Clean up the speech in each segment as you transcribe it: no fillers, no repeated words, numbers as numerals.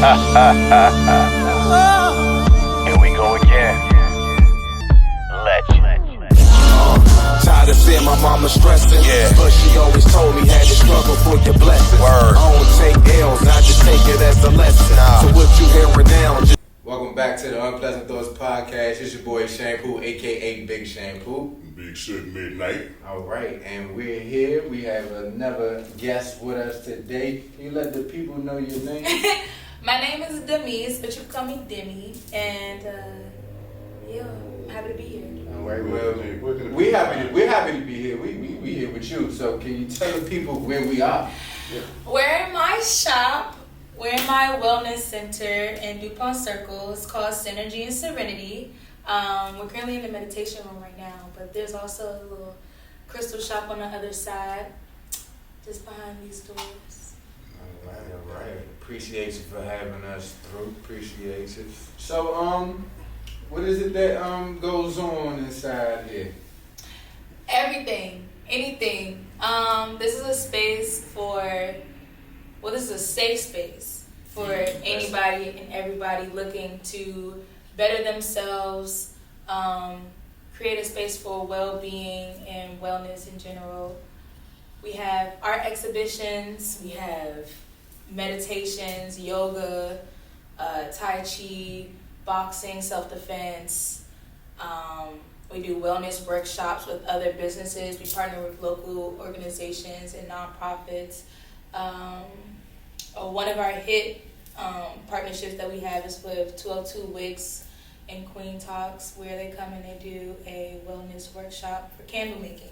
Here we go again. Legend. Tired of seeing my mama stressing, but she always told me had to struggle for your blessings. Word. I don't take L's, I just take it as a lesson. So what you hearing now? Welcome back to the Unpleasant Thoughts Podcast. It's your boy Shampoo, aka Big Shampoo. Big Shit Midnight. All right, and we're here. We have another guest with us today. Can you let the people know your name? My name is Demi, but you can call me Demi, and yeah, I'm happy to be here. All right, well, we're happy to be here. We here with you. So can you tell the people where we are? Yeah. We're in my shop. We're in my wellness center in DuPont Circle. It's called Synergy and Serenity. We're currently in the meditation room right now, but there's also a little crystal shop on the other side, just behind these doors. All right. Appreciate you for having us through. Appreciate you. So, what is it that goes on inside here? Everything, anything. This is a space this is a safe space for anybody and everybody looking to better themselves, create a space for well-being and wellness in general. We have art exhibitions, we have meditations, yoga, tai chi, boxing, self-defense. We do wellness workshops with other businesses. We partner with local organizations and nonprofits. One of our hit partnerships that we have is with 202 Wigs and Queen Talks, where they come and they do a wellness workshop for candle making.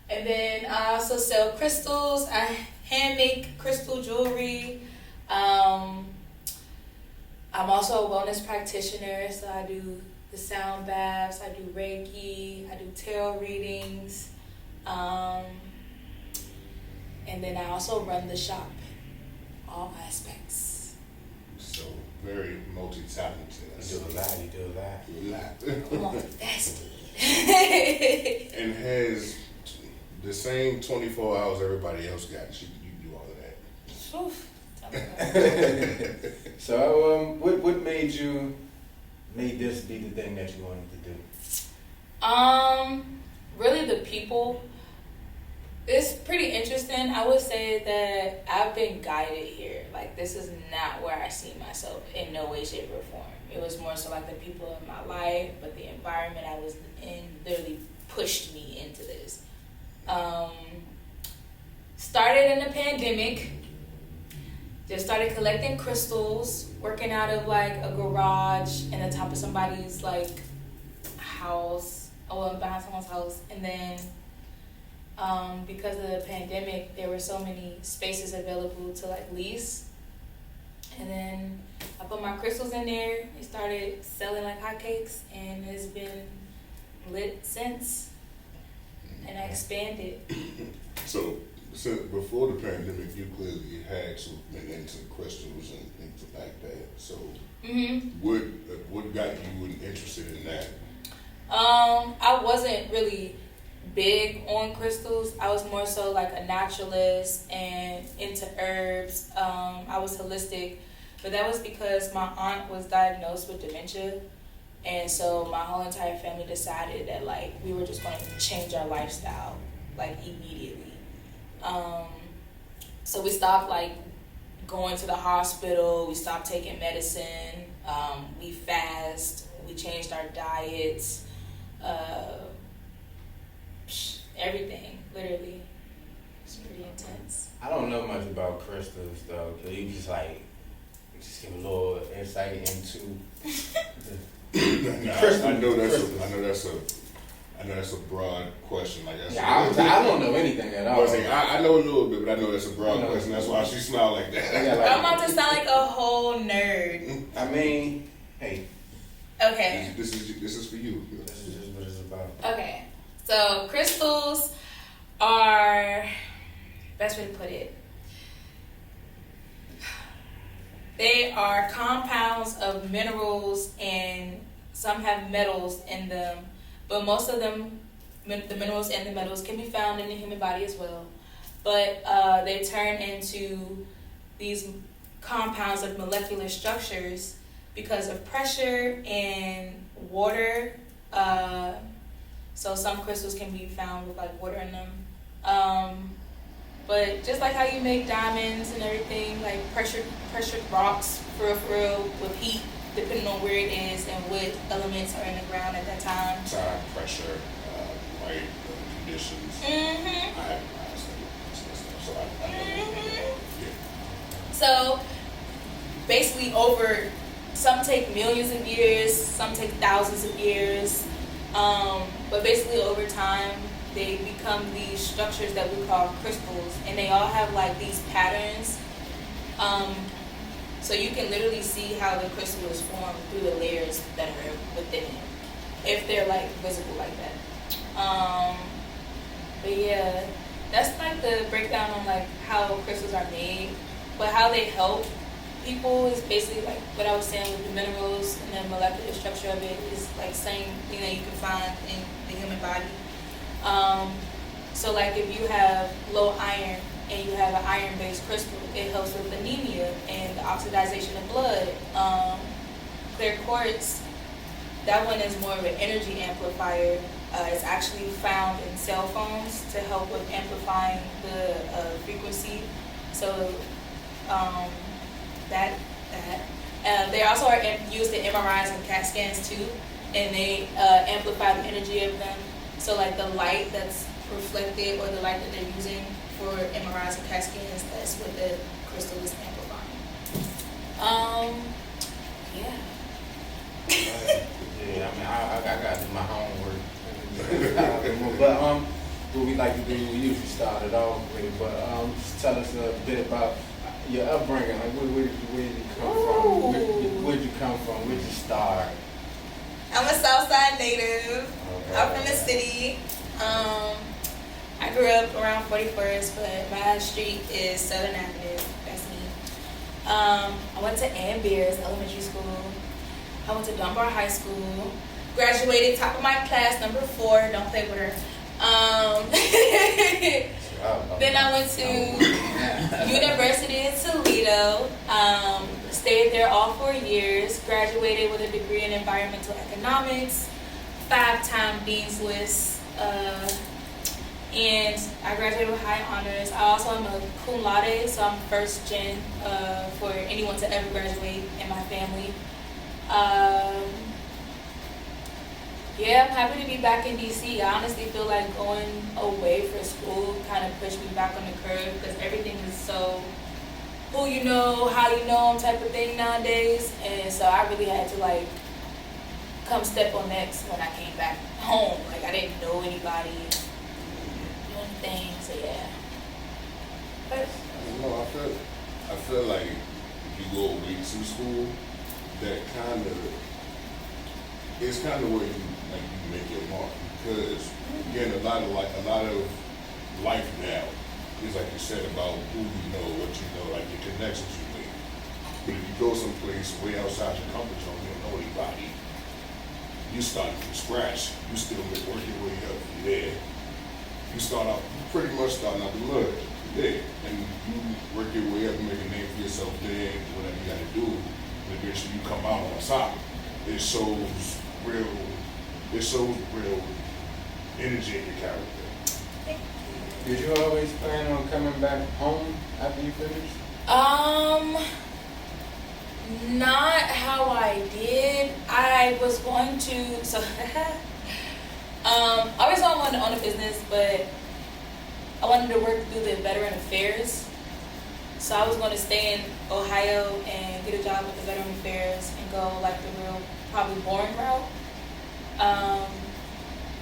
And then I also sell crystals. I hand make crystal jewelry. I'm also a wellness practitioner, so I do the sound baths, I do Reiki, I do tarot readings, and then I also run the shop, all aspects. So very multi-talented. You do a lot. Multifaceted. And has the same 24 hours everybody else got. You do all of that. Oof. Tell me about it. So, what made this be the thing that you wanted to do? Really the people. It's pretty interesting. I would say that I've been guided here. Like, this is not where I see myself in no way, shape, or form. It was more so like the people in my life, but the environment I was in literally pushed me into this. Started in the pandemic. Just started collecting crystals, working out of like a garage in the top of somebody's like house, behind someone's house. And then because of the pandemic, there were so many spaces available to like lease. And then I put my crystals in there and started selling like hotcakes, and it's been lit since. And I expanded. So before the pandemic, you clearly had been into crystals and things like that. So what got you interested in that? I wasn't really big on crystals. I was more so like a naturalist and into herbs. I was holistic, but that was because my aunt was diagnosed with dementia, and so my whole entire family decided that like we were just going to change our lifestyle like immediately. So we stopped like going to the hospital. We stopped taking medicine. We fast. We changed our diets. Everything, literally. It's pretty intense. I don't know much about crystals though. Can you just give a little insight into I know that's a broad question. Like that's I don't know anything at all. I know a little bit, but I know that's a broad question. That's why she smiled like that. I'm about to sound like a whole nerd. I mean, hey. Okay. This is for you. This is just what it's about. Okay. So crystals are, best way to put it, they are compounds of minerals, and some have metals in them, but most of them, the minerals and the metals, can be found in the human body as well. But they turn into these compounds of molecular structures because of pressure and water. So some crystals can be found with like water in them. But just like how you make diamonds and everything, like pressured rocks for real with heat, depending on where it is and what elements are in the ground at that time. Time, pressure, light, conditions. Mm-hmm. I study stuff, so I know. Yeah. So basically some take millions of years, some take thousands of years, but basically over time they become these structures that we call crystals, and they all have like these patterns. So you can literally see how the crystal is formed through the layers that are within it, if they're like visible like that. But yeah, that's like the breakdown on like how crystals are made, but how they help people is basically like what I was saying with the minerals and the molecular structure of it is like the same thing that you can find in the human body. So like if you have low iron and you have an iron-based crystal, it helps with anemia and the oxidization of blood. Clear quartz, that one is more of an energy amplifier. It's actually found in cell phones to help with amplifying the frequency. So they also are used in MRIs and CAT scans too, and they amplify the energy of them. So like the light that's reflected or the light that they're using for MRIs and CAT scans, that's what the crystal is amplifying. Yeah. Yeah, I mean, I got to do my homework. But what we like to do, we usually start it off with, but just tell us a bit about your upbringing. Like, where did you come from? Where'd you come from? Where'd you start? I'm a Southside native. Okay. I'm from the city. I grew up around 41st, but my street is Southern Avenue. That's me. I went to Ann Beers Elementary School. I went to Dunbar High School. Graduated top of my class, number 4. Don't play with her. Then I went to University of Toledo. Stayed there all 4 years. Graduated with a degree in environmental economics. 5-time Dean's List. And I graduated with high honors. I also am a cum laude, so I'm first gen for anyone to ever graduate in my family. Yeah, I'm happy to be back in DC. I honestly feel like going away for school kind of pushed me back on the curve because everything is so who you know, how you know 'em type of thing nowadays. And so I really had to like come step on next when I came back home. Like I didn't know anybody, do anything, so yeah. But No, I feel like if you go away to school, that it's kind of where you make your mark, because again a lot of life now is like you said about who you know, what you know, like the connections you make. But if you go someplace way outside your comfort zone, you don't know anybody. You start from scratch. You still been working your way up from there. You pretty much starting out the mud there, and you work your way up and make a name for yourself there, whatever you got to do. And eventually you come out on top. It shows real energy in your character. Did you always plan on coming back home after you finished? Not how I did. I was going to, I always wanted to own a business, but I wanted to work through the Veteran Affairs. So I was going to stay in Ohio and get a job with the Veteran Affairs and go like the real, probably boring route.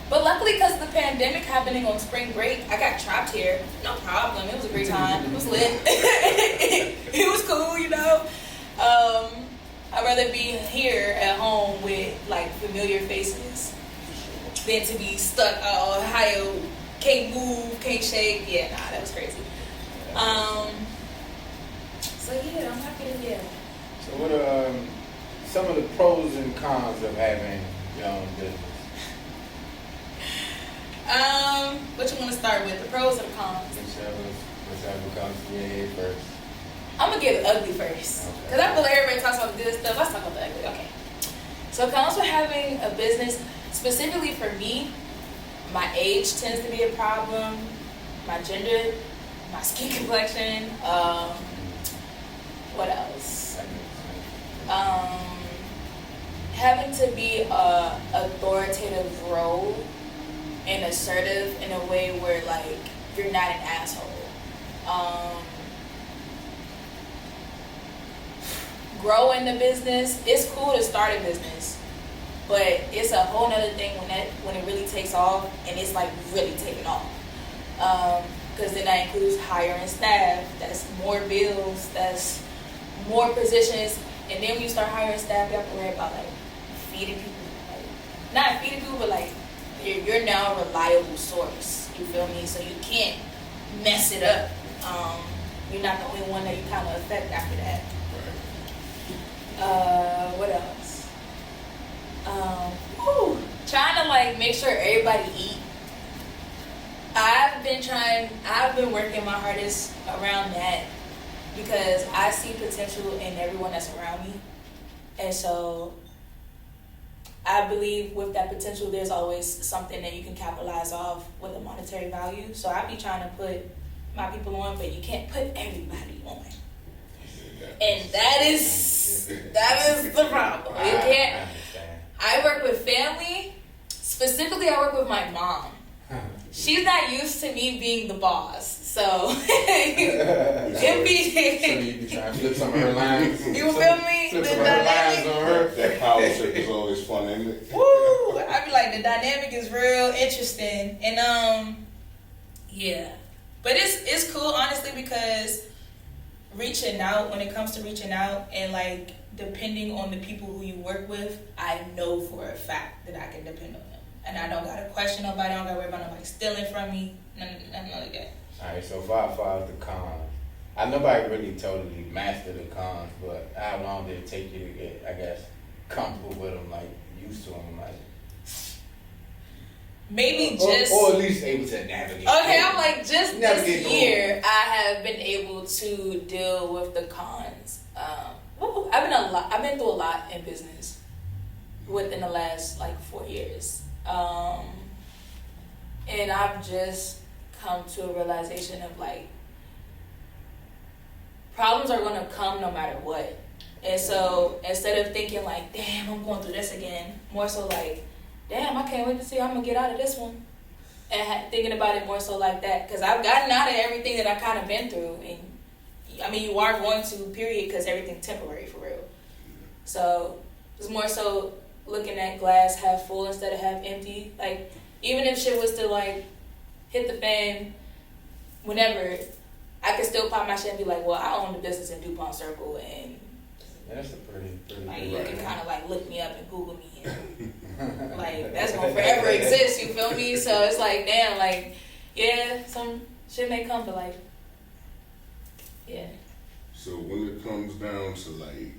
But luckily, because of the pandemic happening on spring break, I got trapped here. No problem. It was a great time. It was lit. It was cool, you know. I'd rather be here at home with like familiar faces than to be stuck out Ohio, can't move, can't shake. Yeah, nah, that was crazy. So yeah, I'm happy to hear. So what are some of the pros and cons of having your own business? What you want to start with, the pros or the cons? Whichever comes to your head first. I'm gonna get the ugly first, cause I feel like everybody talks about the good stuff. Let's talk about the ugly. Okay. So it comes with having a business. Specifically for me, my age tends to be a problem. My gender, my skin complexion. What else? Having to be a authoritative role and assertive in a way where like you're not an asshole. Growing the business, it's cool to start a business, but it's a whole nother thing when it really takes off and it's like really taking off. Because then that includes hiring staff, that's more bills, that's more positions, and then when you start hiring staff, you have to worry about like feeding people, like not feeding people, but like you're now a reliable source. You feel me? So you can't mess it up. You're not the only one that you kind of affect after that. What else? Trying to like make sure everybody eat. I've been working my hardest around that because I see potential in everyone that's around me. And so I believe with that potential, there's always something that you can capitalize off with a monetary value. So I be trying to put my people on, but you can't put everybody on. And that is the problem. You can't. I work with family. Specifically, I work with my mom. She's not used to me being the boss, so it be. So you be trying to flip some of her lines. You feel me? Flip The some of her lines dynamic. on her. That power trip is always fun, ain't it? Woo! I be like, the dynamic is real interesting, and yeah. But it's cool, honestly, because reaching out, when it comes to reaching out and like depending on the people who you work with, I know for a fact that I can depend on them. And I don't gotta question nobody, I don't gotta worry about nobody stealing from me, nothing like that. Alright, so far as the cons. I nobody really totally mastered the cons, but how long did it take you to get, I guess, comfortable with them, like used to them, like? Maybe just or at least able to navigate. Okay, I'm like just Navigate this year I have been able to deal with the cons. I've been through a lot in business within the last like 4 years. And I've just come to a realization of like problems are gonna come no matter what. And so instead of thinking like, damn, I'm going through this again, more so like, damn, I can't wait to see how I'm gonna get out of this one. And thinking about it more so like that, because I've gotten out of everything that I kind of been through. And I mean, you are going to, period, because everything's temporary for real. So it's more so looking at glass half full instead of half empty. Like, even if shit was to like hit the fan whenever, I could still pop my shit and be like, well, I own the business in DuPont Circle, and That's a pretty like, good you right. can kind of like look me up and Google me, and like that's gonna forever exist. You feel me? So it's like, damn, like, yeah, some shit may come, but like, yeah. So when it comes down to like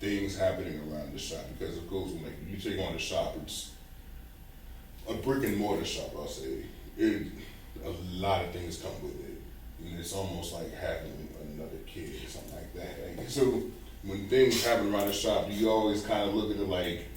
things happening around the shop, because of course when like you take on the shop, it's a brick and mortar shop, I'll say. A lot of things come with it. And it's almost like having another kid or something like that. Like, so when things happen around the shop, you always kind of look at it like,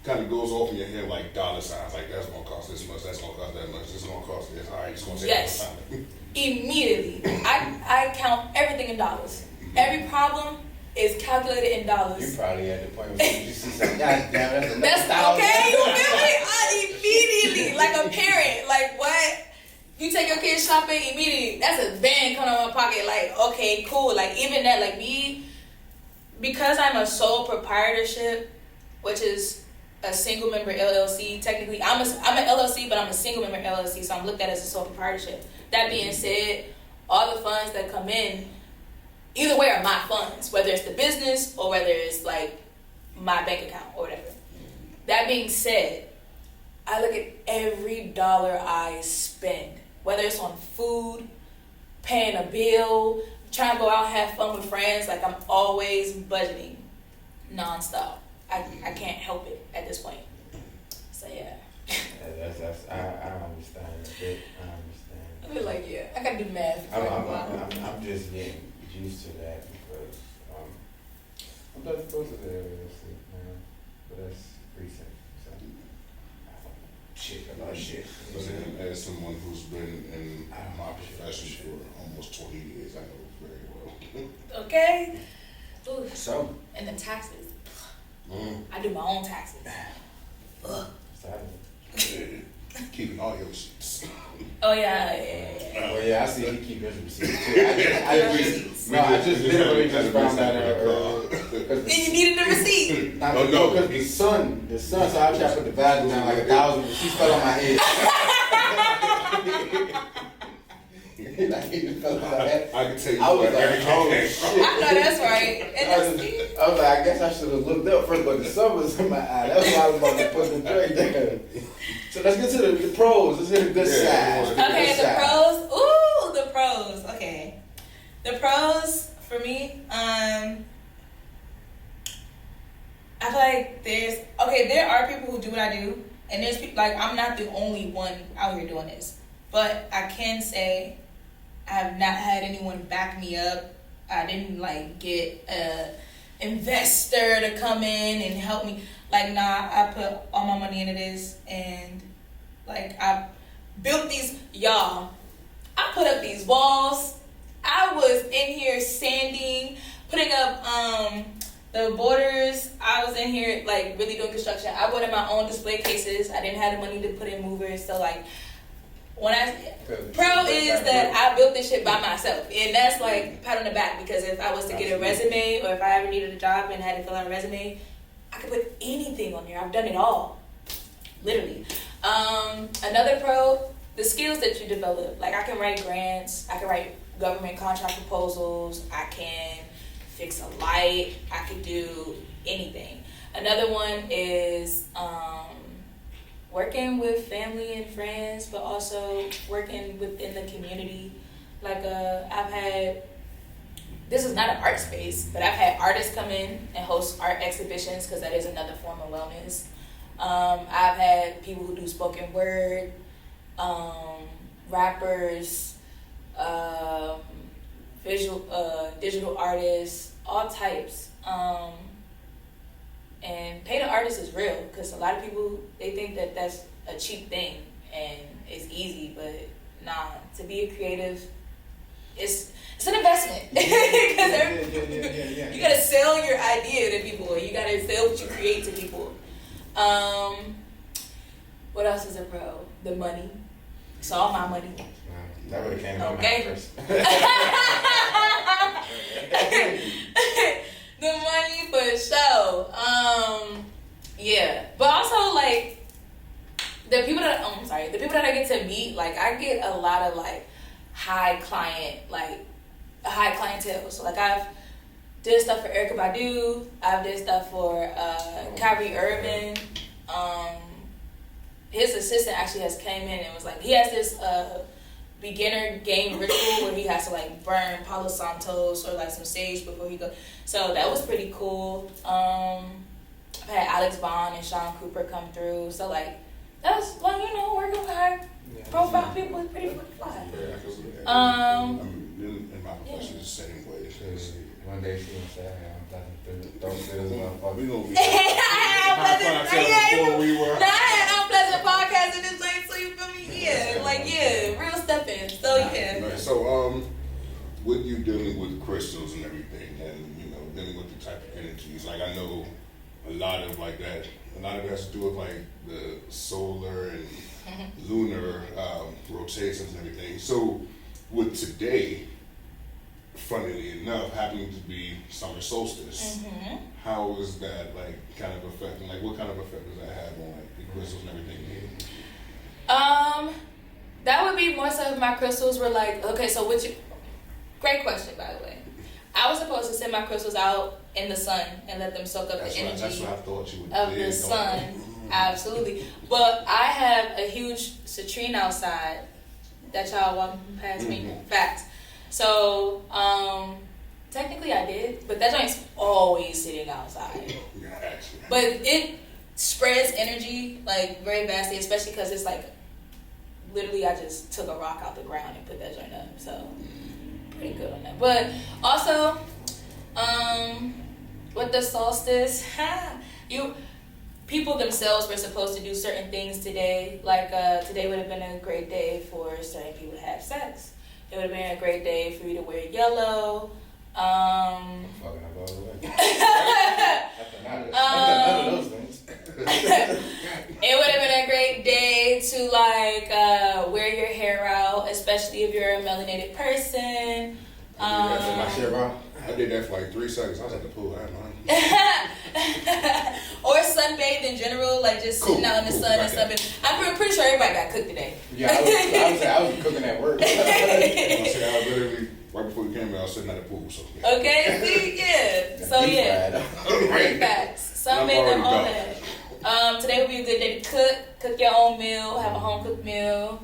kind of goes off in your head like dollar signs, like that's gonna cost this much, that's gonna cost that much, this is gonna cost this, all right, it's gonna take Yes. time. Immediately, I count everything in dollars. Every problem is calculated in dollars. You probably at the point where you see something, God damn, that's That's $1,000. okay. You feel me? I immediately, like a parent, like what? You take your kids shopping immediately. That's a band coming out of my pocket. Like, okay, cool. Like even that, like me, because I'm a sole proprietorship, which is a single member LLC. Technically, I'm an LLC, but I'm a single member LLC, so I'm looked at as a sole proprietorship. That being said, all the funds that come in, either way, are my funds, whether it's the business or whether it's like my bank account or whatever. That being said, I look at every dollar I spend, whether it's on food, paying a bill, trying to go out and have fun with friends. Like, I'm always budgeting nonstop. I can't help it at this point. So yeah. I understand a bit. I understand. I feel like, yeah, I gotta do math. I'm just getting get used to that because I'm not supposed to say everything, man. But that's recent. So. Shit, a lot of shit. But then, as someone who's been in my profession for almost 20 years, I know very well. Okay. Ooh. So. And the taxes. I do my own taxes. Ugh. Keeping all your sheets. Oh yeah. Well, yeah, I see he keep his receipts too. I just literally just found that out. And you needed the receipt. No, because the sun, so I tried to put the value down like 1,000, but she fell on my head. Like, he just fell on my head. I can tell you I was where like, everything oh came shit. from. I know that's right. And I was like, I guess I should have looked up first, but the sun was in my eye. That's why I was about to put the tray down. So let's get to the pros. Let's hit the good side. Okay, the pros. Ooh, the pros. Okay, the pros for me. I feel like there are people who do what I do, and there's people like I'm not the only one out here doing this, but I can say I have not had anyone back me up. I didn't like get a investor to come in and help me. Like, nah, I put all my money into this, and like I built these, y'all. I put up these walls. I was in here sanding, putting up the borders. I was in here like really doing construction. I bought in my own display cases. I didn't have the money to put in movers, so like when pro is that I built this shit by myself, and that's like pat on the back, because if I was to get a resume or if I ever needed a job and had to fill out a resume, I could put anything on there. I've done it all, literally. Another pro, the skills that you develop. Like I can write grants, I can write government contract proposals, I can fix a light, I could do anything. Another one is working with family and friends, but also working within the community. Like I've had, this is not an art space, but I've had artists come in and host art exhibitions, because that is another form of wellness. I've had people who do spoken word, rappers, digital artists, all types. And pay the artist is real, because a lot of people, they think that that's a cheap thing and it's easy, but nah, to be a creative, it's an investment. You gotta sell your idea to people, you gotta sell what you create to people. What else is a pro? The money. It's all my money. That would have came out first. The money for sure. Yeah. But also like the people that I get to meet, like I get a lot of like high clientele. So like I've did stuff for Erykah Badu, I've did stuff for Kyrie Irving. His assistant actually has came in and was like, he has this beginner game ritual where he has to like burn Palo Santos or like some sage before he goes. So that was pretty cool. I've had Alex Bond and Sean Cooper come through. So like that was like, you know, working with high profile people is pretty fly. In my profession, it's the same way. Because one day she was saying, I'm talking through, don't say this motherfucker. we gonna be. I had unpleasant podcast in this place, so you feel me? Yeah, like real stepping. So yeah. Right. So with you dealing with crystals and everything, and you know dealing with the type of energies, like I know a lot of like that. A lot of it has to do with like the solar and lunar rotations and everything. So with today, funnily enough, happening to be summer solstice, how is that like kind of affecting? Like, what kind of effect does that have on like the crystals and everything? That would be more so if my crystals were like, okay, so great question, by the way. I was supposed to send my crystals out in the sun and let them soak up the energy That's what I thought you would of the sun. Absolutely. But I have a huge citrine outside that y'all walking past me. Facts. So, technically I did, but that joint's always sitting outside. But it spreads energy like very vastly, especially because it's like literally I just took a rock out the ground and put that joint up. So pretty good on that. But also, with the solstice, people themselves were supposed to do certain things today. Like today would have been a great day for certain people to have sex. It would have been a great day for you to wear yellow. I'm fucking up all the way. After none of those things. It would have been a great day to like wear your hair out, especially if you're a melanated person. I did that for like 3 seconds. I was at the pool. I Or sunbathe in general, like just sitting out in the sun and sunbathe. I'm pretty sure everybody got cooked today. Yeah, I was cooking at work. I was literally, right before we came out, I was sitting at the pool. So, yeah. Okay, see, yeah. So yeah, great facts. Sunbathing and all that. Today would be a good day to cook your own meal, have a home cooked meal,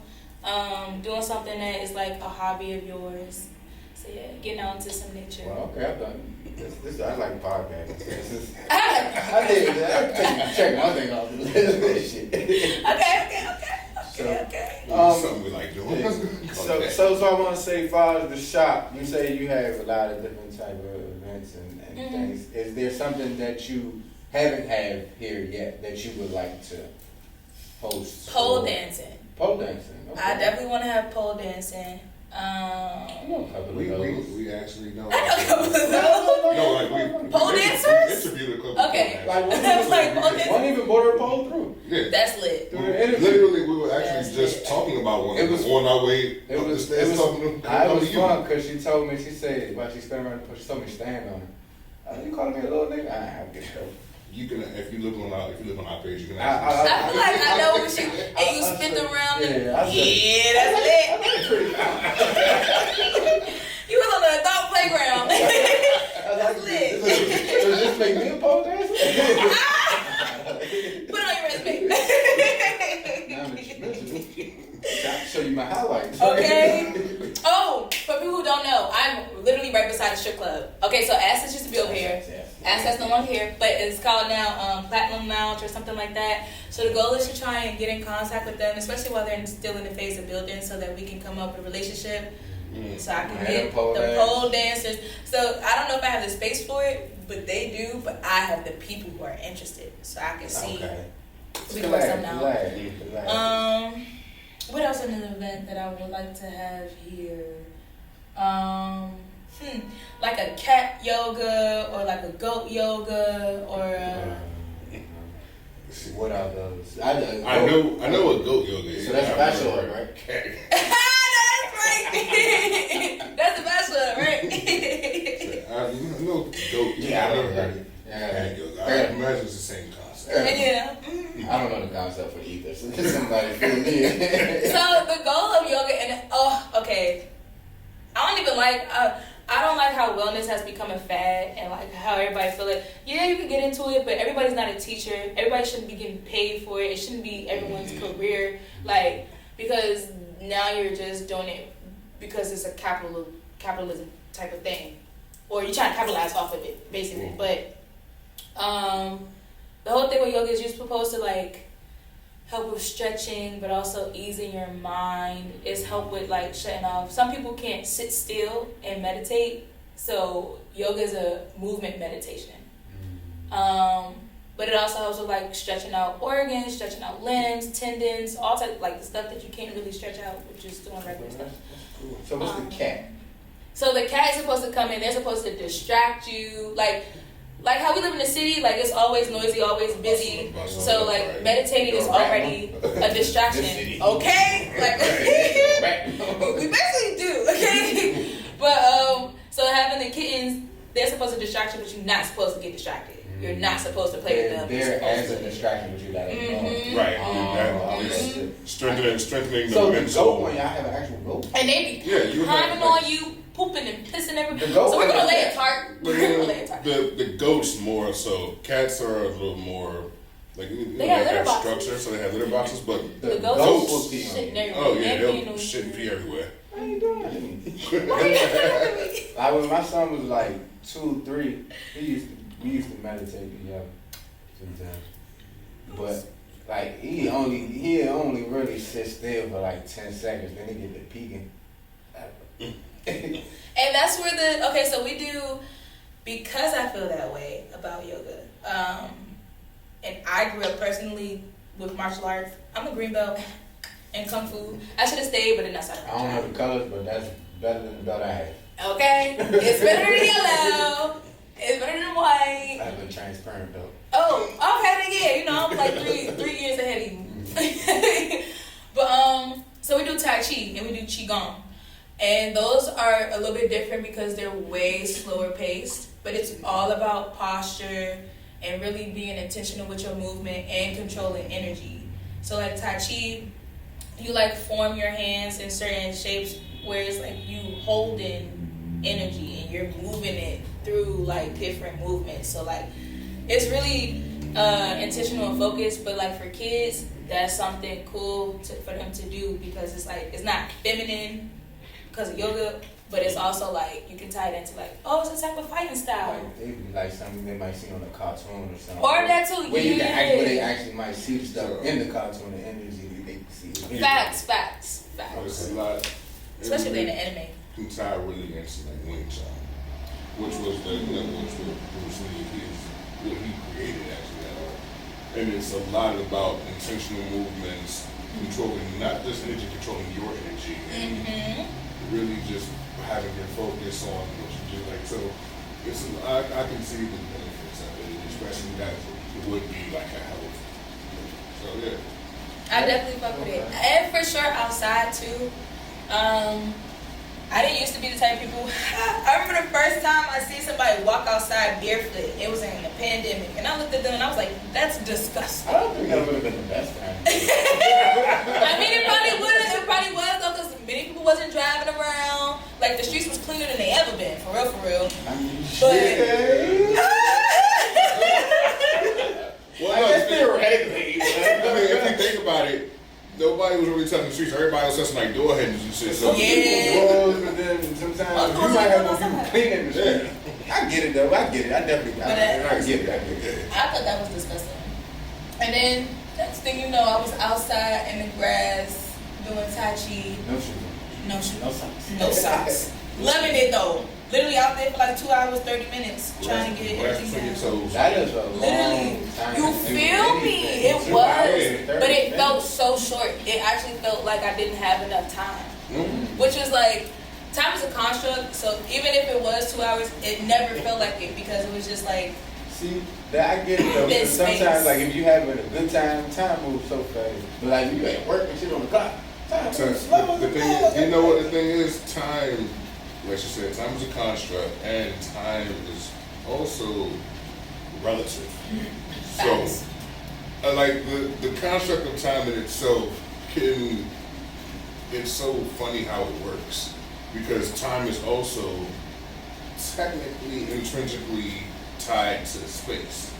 doing something that is like a hobby of yours. So yeah, getting out into some nature. Well, okay, I've done this. I like podcasting. I did check one thing off the list. Shit. Okay. Something we like doing. Yeah. So I want to say, as far as the shop, you say you have a lot of different type of events and things. Is there something that you haven't had here yet that you would like to host? Pole dancing. Pole dancing. Okay. I definitely want to have pole dancing. We actually know. No, like we pole dancers? We interviewed a couple. Okay. Like one even border a pole through. Yeah. That's lit. Literally, we were actually just talking about one. It was on our way up the stairs. It was fun because she told me, she said, while she spent around the pool, she told me to stand on her. You calling me a little nigga? I have to get her. You can, if you look on our page, you can. I feel like I know what you. And you spin around. Yeah, that's lit. You was on the adult playground. That's lit. So just make me a pole dancer? Put it on your resume. Now that you mention it, I'll show you my highlights. Okay. Oh, for people who don't know, I'm literally right beside the strip club. Okay, so Access used to be over here. Access no longer here, but it's called now Platinum Lounge or something like that. So the goal is to try and get in contact with them, especially while they're still in the phase of building, so that we can come up with a relationship. So I can get the pole dancers. So I don't know if I have the space for it, but they do. But I have the people who are interested, so I can see. We can work something out. What else in an event that I would like to have here? Like a cat yoga or like a goat yoga or. What are those? I know what goat yoga is. So that's bachelor, right? That's the bachelor, right? I know goat. Yeah, I never heard it. Cat yoga. I imagine it's the same concept. Yeah. I don't know the concept for either. So somebody fill me in. So the goal of yoga okay. I don't even like. I don't like how wellness has become a fad and like how everybody feel like, yeah, you can get into it, but everybody's not a teacher. Everybody shouldn't be getting paid for it. It shouldn't be everyone's career. Like, because now you're just doing it because it's a capitalism type of thing. Or you're trying to capitalize off of it, basically. But the whole thing with yoga is you're supposed to like help with stretching, but also easing your mind. Is help with like shutting off. Some people can't sit still and meditate, so yoga is a movement meditation. But it also helps with like stretching out organs, stretching out limbs, tendons, all type like the stuff that you can't really stretch out with just doing regular stuff. Cool. So what's the cat? So the cat is supposed to come in. They're supposed to distract you, like how we live in the city, like it's always noisy, always busy. So like meditating is already a distraction. Okay? Like we basically do, okay? But so having the kittens, they're supposed to distract you, but you're not supposed to get distracted. You're not supposed to play with them. They're as a distraction, but you let them go. Right. Strengthening so the mental. So the goat one, y'all have an actual goat? And they be climbing on you, pooping and pissing everywhere. So we're gonna lay a tarp. The goats more so. Cats are a little more like they have litter boxes. Structure, so they have litter boxes. But the goats shitting everywhere. Oh yeah, they'll shit and pee everywhere. How you doing? Like when my son was like 2, 3, we used to meditate together sometimes. But like he only really sit still for like 10 seconds, then he get to peeking. And that's where so we do, because I feel that way about yoga. And I grew up personally with martial arts. I'm a green belt in Kung Fu. I should have stayed, but then I started. I don't know the colors, but that's better than the belt I had. Okay, it's better than yellow. It's better than white. I have a transparent belt. Oh, okay, then yeah, you know, I'm like three years ahead of you. But so we do Tai Chi and we do Qigong. And those are a little bit different because they're way slower paced, but it's all about posture and really being intentional with your movement and controlling energy. So like Tai Chi, you like form your hands in certain shapes where it's like you holding energy and you're moving it through like different movements. So like it's really intentional and focused, but like for kids, that's something cool for them to do because it's like it's not feminine because of yoga, but it's also like you can tie it into like, oh, it's a type of fighting style. Like, it'd be like something they might see on a cartoon or something. Or that too, where you can yeah. where they actually might see the stuff in the cartoon, the energy they can see. Facts. There's a lot. Especially in the anime. Can tie really into like Wing Chun, which was the which was Bruce Lee, what he created actually. And it's a lot about intentional movements, controlling not just energy, controlling your energy, and really just having your focus on what you do. Like so, it's I can see the benefits of it, especially that it would be like a health. So yeah. I definitely fuck with it. And for sure outside too. I didn't used to be the type of people. I remember the first time I see somebody walk outside barefoot. It was in the pandemic, and I looked at them and I was like, "That's disgusting." I don't think that would have been the best time. I mean, it probably would have. It probably was though, because many people wasn't driving around. Like the streets was cleaner than they ever been, for real, for real. I mean, But Well, I no, guess theoretically. I mean, if you think about it, nobody was really touching the streets. Everybody was touching like door handles and shit. So Yeah. But then sometimes you might have more people cleaning the street. I get it though. I get it. I definitely. I get it. I get it. I thought that was disgusting. And then next thing you know, I was outside in the grass doing Tai Chi. No shoes. No shoes. No socks. No socks. Loving it though. Literally out there for like 2 hours, 30 minutes trying to get rest everything between your down. toes. That is a Literally. long time. You to do feel me? anything. It 2 was. hours and 30 But it felt minutes. so short. It actually felt like I didn't have enough time. Which was like, time is a construct, so even if it was 2 hours, it never felt like it because it was just like, See, that I get it though. This Because sometimes, space. like if you having a good time moves so fast. But like you at work and shit on the clock, time So, moves slow as the a thing motherfucker. is, you know what the thing is? Time, like you said, time is a construct, and time is also relative. facts. So, like the construct of time in itself it's so funny how it works because time is also technically intrinsically tied to space.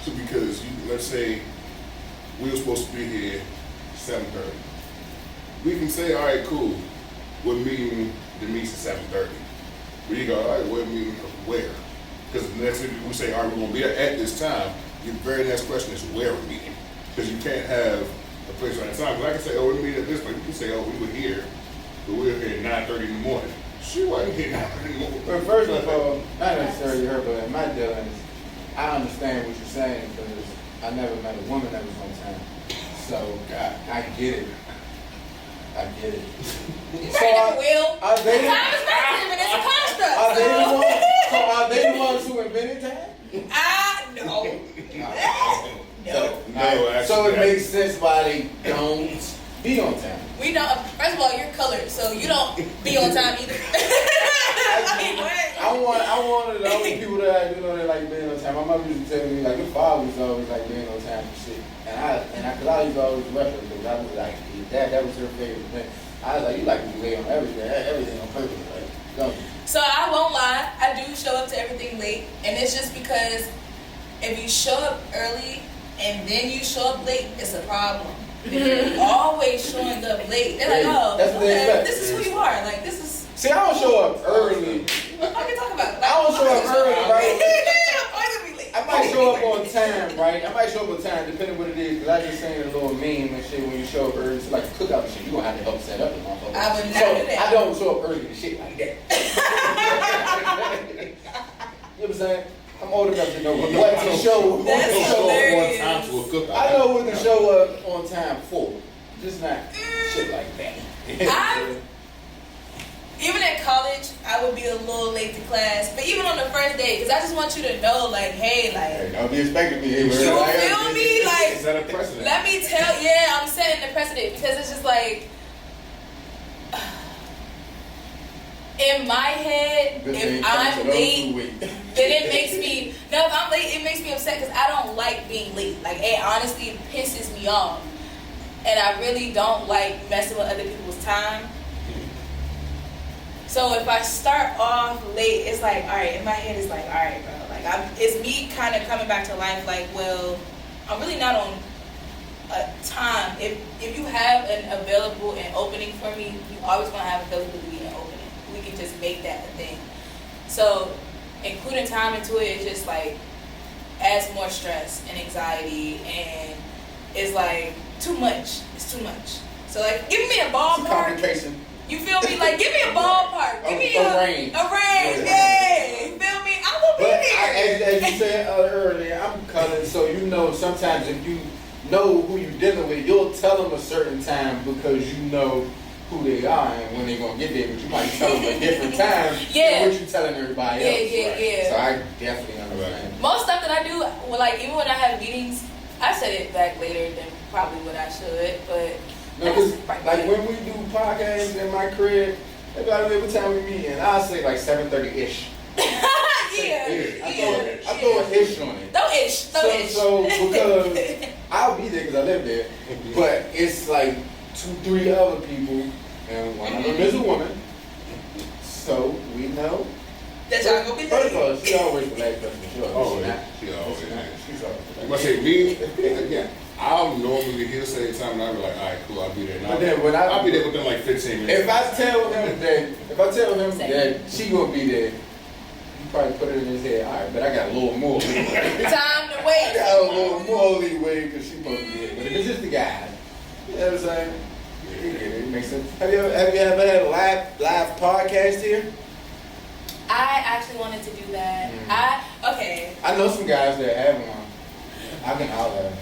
So because let's say we were supposed to be here 7:30. We can say, all right, cool, we're meeting Demi at 7:30. We go, all right, we're meeting where? Because the next thing we say, all right, we're going to be at this time, your very next question is where we're meeting. Because you can't have a place right time. Because I can say, oh, we're meeting at this place. You can say, oh, we were here, but we were here at 9:30 in the morning. She wasn't here at 9:30 in the morning. But first of all, not necessarily her, but in my dealings, I understand what you're saying because I never met a woman that was on time. So I get it. I get it. You right, Will. Are they? Time is relative and it's a construct. Are they the so. ones? So are they the ones who invented time? No. No, actually, So it makes sense why they don't be on time. We don't. First of all, you're colored, so you don't be on time either. I mean, what? I wanted the only people that I do know that like being on time. My mother used to tell me like your father was always like being on time for shit, cause I used to always rush her because I was like that was her favorite thing. I was like you like to be late on everything on purpose, like don't you? So I won't lie, I do show up to everything late, and it's just because if you show up early and then you show up late, it's a problem. If you're always showing up late, they're like, oh, That's what they okay, expect. this is who you are. Like, this is. See, I don't show up early. What the fuck are you talking about? I don't show up early, right? I'm always gonna be late. I might show up on time, right? I might show up on time, depending what it is. Because I just seen a little meme and shit when you show up early. It's like cookout and shit. You gonna have to help set up the motherfucker. I would not do that. I don't show up early and shit like that. You know what I'm saying? I'm old enough to know what to show. That's What to show up hilarious. One time to a cookout. I know what to show up on time for. Just not shit like that. Even at college, I would be a little late to class. But even on the first day, because I just want you to know, like, hey, like, Don't be expecting me. you feel me? Like, Is that a precedent? let me tell, I'm setting the precedent because it's just like, in my head, if I'm late, then it makes me, if I'm late, it makes me upset because I don't like being late. Like, it honestly pisses me off. And I really don't like messing with other people's time. So if I start off late, it's like, all right, in my head it's like, all right, bro. Like, it's me kind of coming back to life like, well, I'm really not on a time. If you have an available and opening for me, you always going to have availability and opening. We can just make that a thing. So including time into it is just like adds more stress and anxiety, and it's like too much. It's too much. So like, give me a ballpark. Complication. You feel me? Like, give me a ballpark. Give me A range. A range, yeah. You feel me? I will be But there. as you said earlier, I'm colored, so you know sometimes if you know who you're dealing with, you'll tell them a certain time because you know who they are and when they're going to get there, but you might tell them a different time than what you're telling everybody else. Yeah. So I definitely understand. Most stuff that I do, well, like, even when I have meetings, I set it back later than probably what I should, but... No, because like when we do podcasts in my crib, everybody what time we meet, and I'll say like 7:30-ish. I throw an ish on it. No ish. So because I'll be there because I live there, but it's like 2-3 other people, and one of them is a woman. So we know. That y'all gonna be First of late. all, she always the last person. She always. She always. She's always. I'm gonna say me again. I'll normally he'll say the time and I'll be like, all right, cool, I'll be there. But then when I'll be there within like 15 minutes. If I tell him that she gonna be there, he probably put it in his head. All right, but I got a little more leeway. Time to I wait. got a little more leeway because she supposed to be there. But if it's just the guy, you know what I'm saying? It makes sense. Have you ever had a live podcast here? I actually wanted to do that. I know some guys that have one. I can holler at them.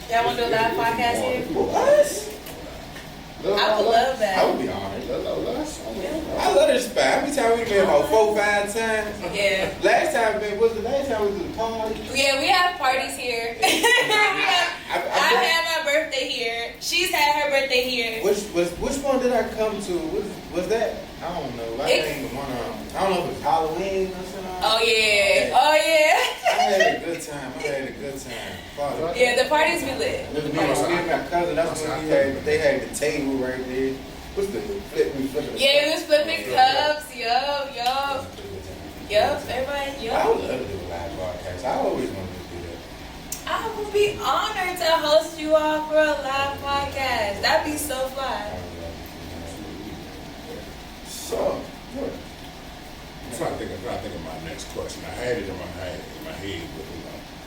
Y'all want to do a live podcast here? What? I would love that. I would be honored. I love this spot. How many times we been about 4-5 times? Yeah. Last time we was the last time we did a party. Yeah, we have parties here. I had my birthday here. She's had her birthday here. Which one did I come to? Was that? I don't know. I think one I don't know if it was Halloween or something. Oh yeah. I had a good time. Father. Yeah, the parties be lit. Me and my cousin, that's when they had the table right there. What's the flip? We flipping. Yeah, we was flipping cups. Yup. Everybody, I yup. would love to do a live podcast. I always wanted to do that. I would be honored to host you all for a live podcast. That'd be so fly. So, good. I'm trying to think of my next question. I had it in my head, but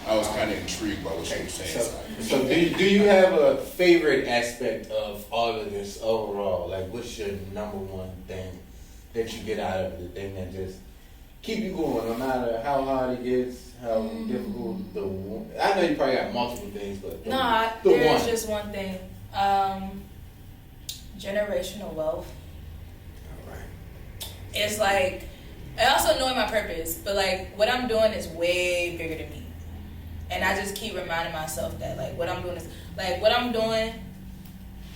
I was kind of intrigued by what you were saying. So do you have a favorite aspect of all of this overall? Like, what's your number one thing that you get out of it? The thing that just keep you going, no matter how hard it gets, how difficult I know you probably got multiple things, but there's just one thing. Generational wealth. All right. It's like, and also knowing my purpose, but like what I'm doing is way bigger than me. And I just keep reminding myself that like what I'm doing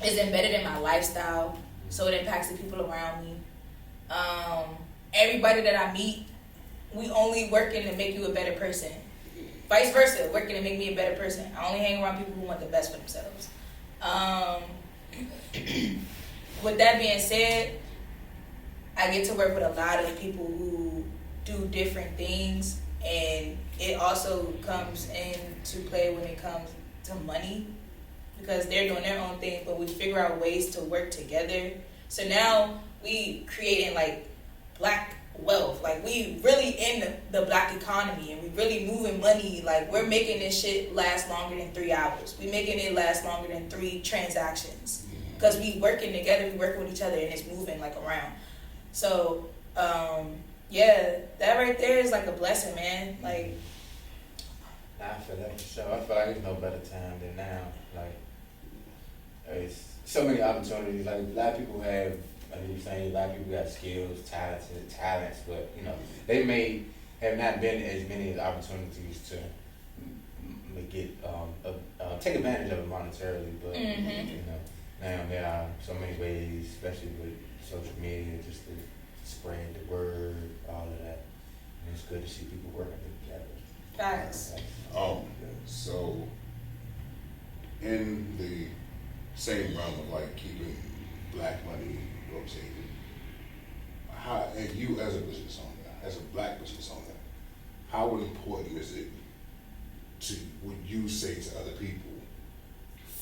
is embedded in my lifestyle, so it impacts the people around me. Everybody that I meet, we only working to make you a better person. Vice versa, working to make me a better person. I only hang around people who want the best for themselves. With that being said, I get to work with a lot of people who do different things, and it also comes into play when it comes to money, because they're doing their own thing, but we figure out ways to work together. So now we creating like black wealth. Like, we really in the black economy, and we really moving money. Like, we're making this shit last longer than 3 hours. We making it last longer than 3 transactions. Because we working together, we working with each other, and it's moving, like, around. So, yeah, that right there is, like, a blessing, man. Like, I feel that for sure. I feel like there's no better time than now. Like, there's so many opportunities. Like, a lot of people have, like you were saying, a lot of people got skills, talents, but, you know, they may have not been as many opportunities to get, take advantage of it monetarily, but, you know, now there are so many ways, especially with social media, just to spread the word, all of that. And it's good to see people working together. facts. So in the same realm of like keeping black money rotating, how, and you as a business owner, as a black business owner, how important is it to, would you say to other people,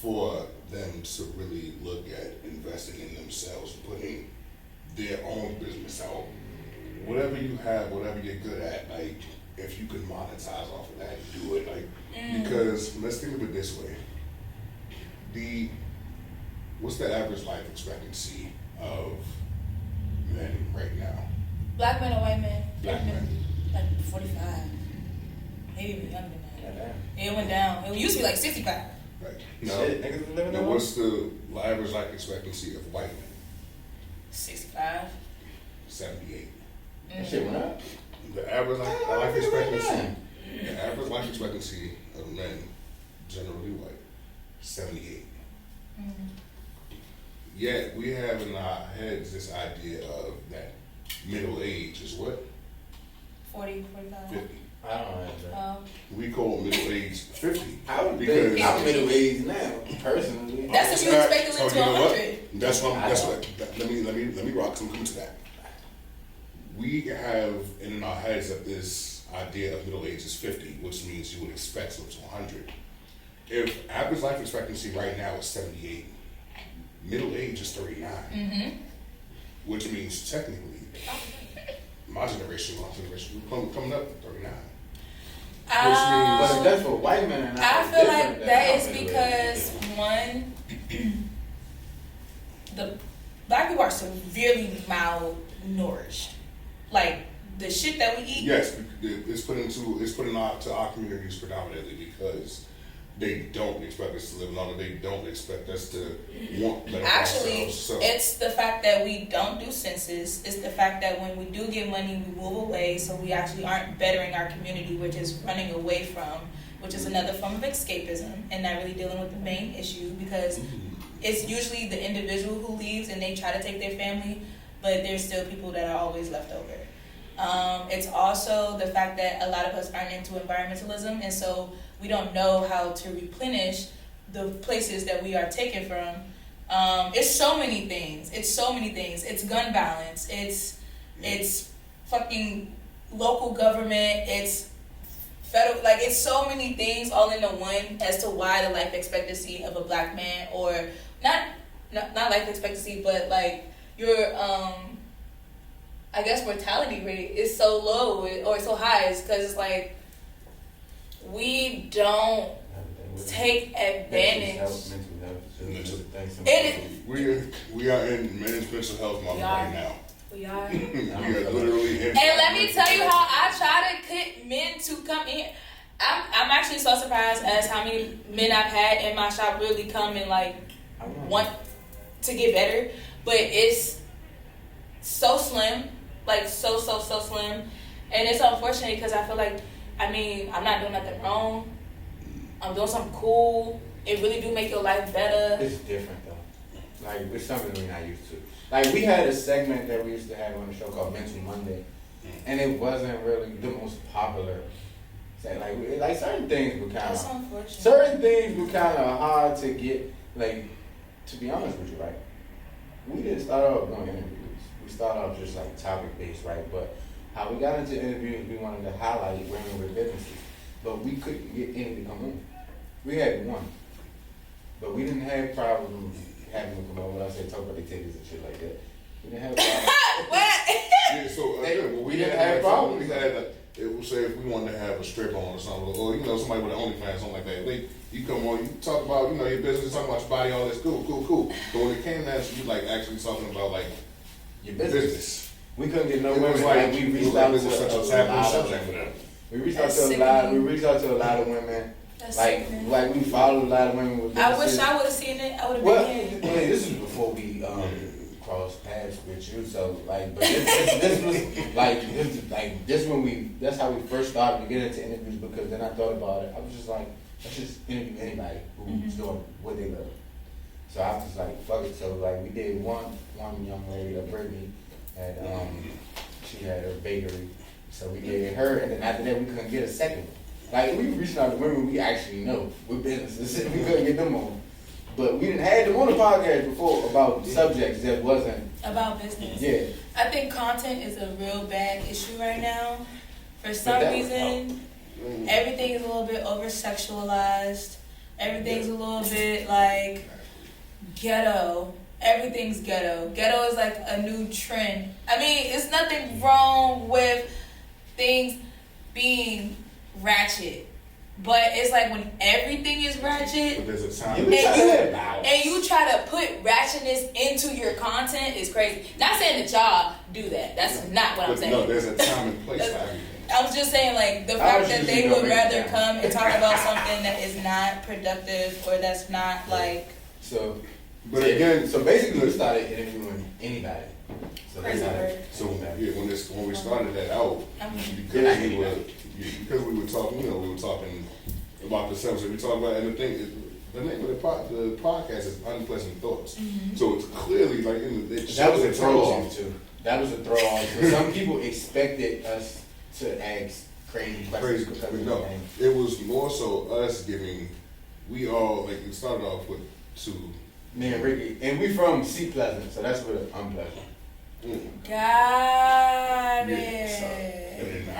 for them to really look at investing in themselves, putting their own business out, whatever you have, whatever you're good at, like, if you can monetize off of that, do it, like, because let's think of it this way. What's the average life expectancy of men right now? Black men or white men? Black men. Like 45. Maybe even younger than that. It went down. It used to be like 65. Right. Now, Shit, niggas living now on what's the average life expectancy of white men? 65. 78. That shit went up. The average life expectancy. The average life expectancy of men, generally white, 78. Yet we have in our heads this idea of that middle age is what? 40, 45. 50. I don't know that. We call middle age 50. I'm because middle aged now, personally. That's what you expect to live to you know what? 100. That's what. Let me rock. I'm coming to that. We have in our heads that this idea of middle age is 50, which means you would expect to live to 100. If average life expectancy right now is 78, middle age is 39, which means technically, my generation, we're coming up at 39. But if that's for white men, and I feel like that is because, one, the black people are severely malnourished. Like, the shit that we eat. Yes, it's put into our communities predominantly because they don't expect us to live longer. They don't expect us to want better for Actually, ourselves. So, it's the fact that we don't do census. It's the fact that when we do get money, we move away, so we actually aren't bettering our community, which is running away from, which is another form of escapism, and not really dealing with the main issue, because it's usually the individual who leaves and they try to take their family, but there's still people that are always left over. It's also the fact that a lot of us aren't into environmentalism, and so we don't know how to replenish the places that we are taken from. It's so many things. It's gun balance. It's fucking local government. It's federal. Like, it's so many things all into one as to why the life expectancy of a black man, or not life expectancy, but like your I guess mortality rate is so low or so high, is because it's like we don't take advantage. We are in men's mental health month right now. We are. We are literally in. And let me tell you how I try to get men to come in. I'm actually so surprised as how many men I've had in my shop really come and like want to get better, but it's so slim, like so slim, and it's unfortunate because I feel like, I mean, I'm not doing nothing wrong. I'm doing something cool. It really do make your life better. It's different though. Like, it's something we're not used to. Like, we had a segment that we used to have on the show called Mental Monday, and it wasn't really the most popular. Like certain things were kind of hard to get. Like, to be honest with you, right? We didn't start off doing interviews. We started off just like topic based, right? But how we got into interviews, we wanted to highlight women with businesses, but we couldn't get any to come on. We had one, but we didn't have problems having them come on. When I say talk about the tickets and shit like that, we didn't have problems. What? Yeah, so again, what say if we wanted to have a strip on or something, or you know somebody with an OnlyFans, something like that. You come on, you talk about your business, talk about your body, all this, cool. But when it came down to you like actually talking about like your business. We couldn't get no it was women. like We reached out to such a taboo subject for them. We reached out to a lot of women. That's like we followed a lot of women with I wish I would have seen it. I would have been here. This is before we crossed paths with you. So like, but this was like that's how we first started to get into interviews, because then I thought about it. I was just like, let's just interview anybody who's doing what they love. So I was just like, fuck it. So like we did one young lady, Brittany, and she had her bakery. So we did her, and then after that we couldn't get a second one. Like we reached out to women we actually know with businesses. We couldn't get them on. But we didn't have them on the podcast before about subjects that wasn't about business. Yeah. I think content is a real bad issue right now. For some reason, everything is a little bit over sexualized. Everything's a little bit like ghetto. Everything's ghetto. Ghetto is like a new trend. I mean, it's nothing wrong with things being ratchet, but it's like when everything is ratchet, but there's a time and you try to put ratchetness into your content is crazy. Not saying that y'all do that. That's not what I'm saying. No, there's a time and place for everything. I was just saying, like, the fact that they would rather come and talk about something that is not productive or that's not like. So, but again, so basically we started interviewing anybody. So Crazy word. So yeah, when we started that out, because we were talking, we were talking about the subject. We talked about, and the name of the podcast is Unpleasant Thoughts. Mm-hmm. So it's clearly like that was a throw off too. That was a throw off. Some people expected us to ask crazy questions. No, it was more so us giving. We all like it started off with two. Me and Ricky, and we from C Pleasant, so that's where Unpleasant. Got it. Yeah, and then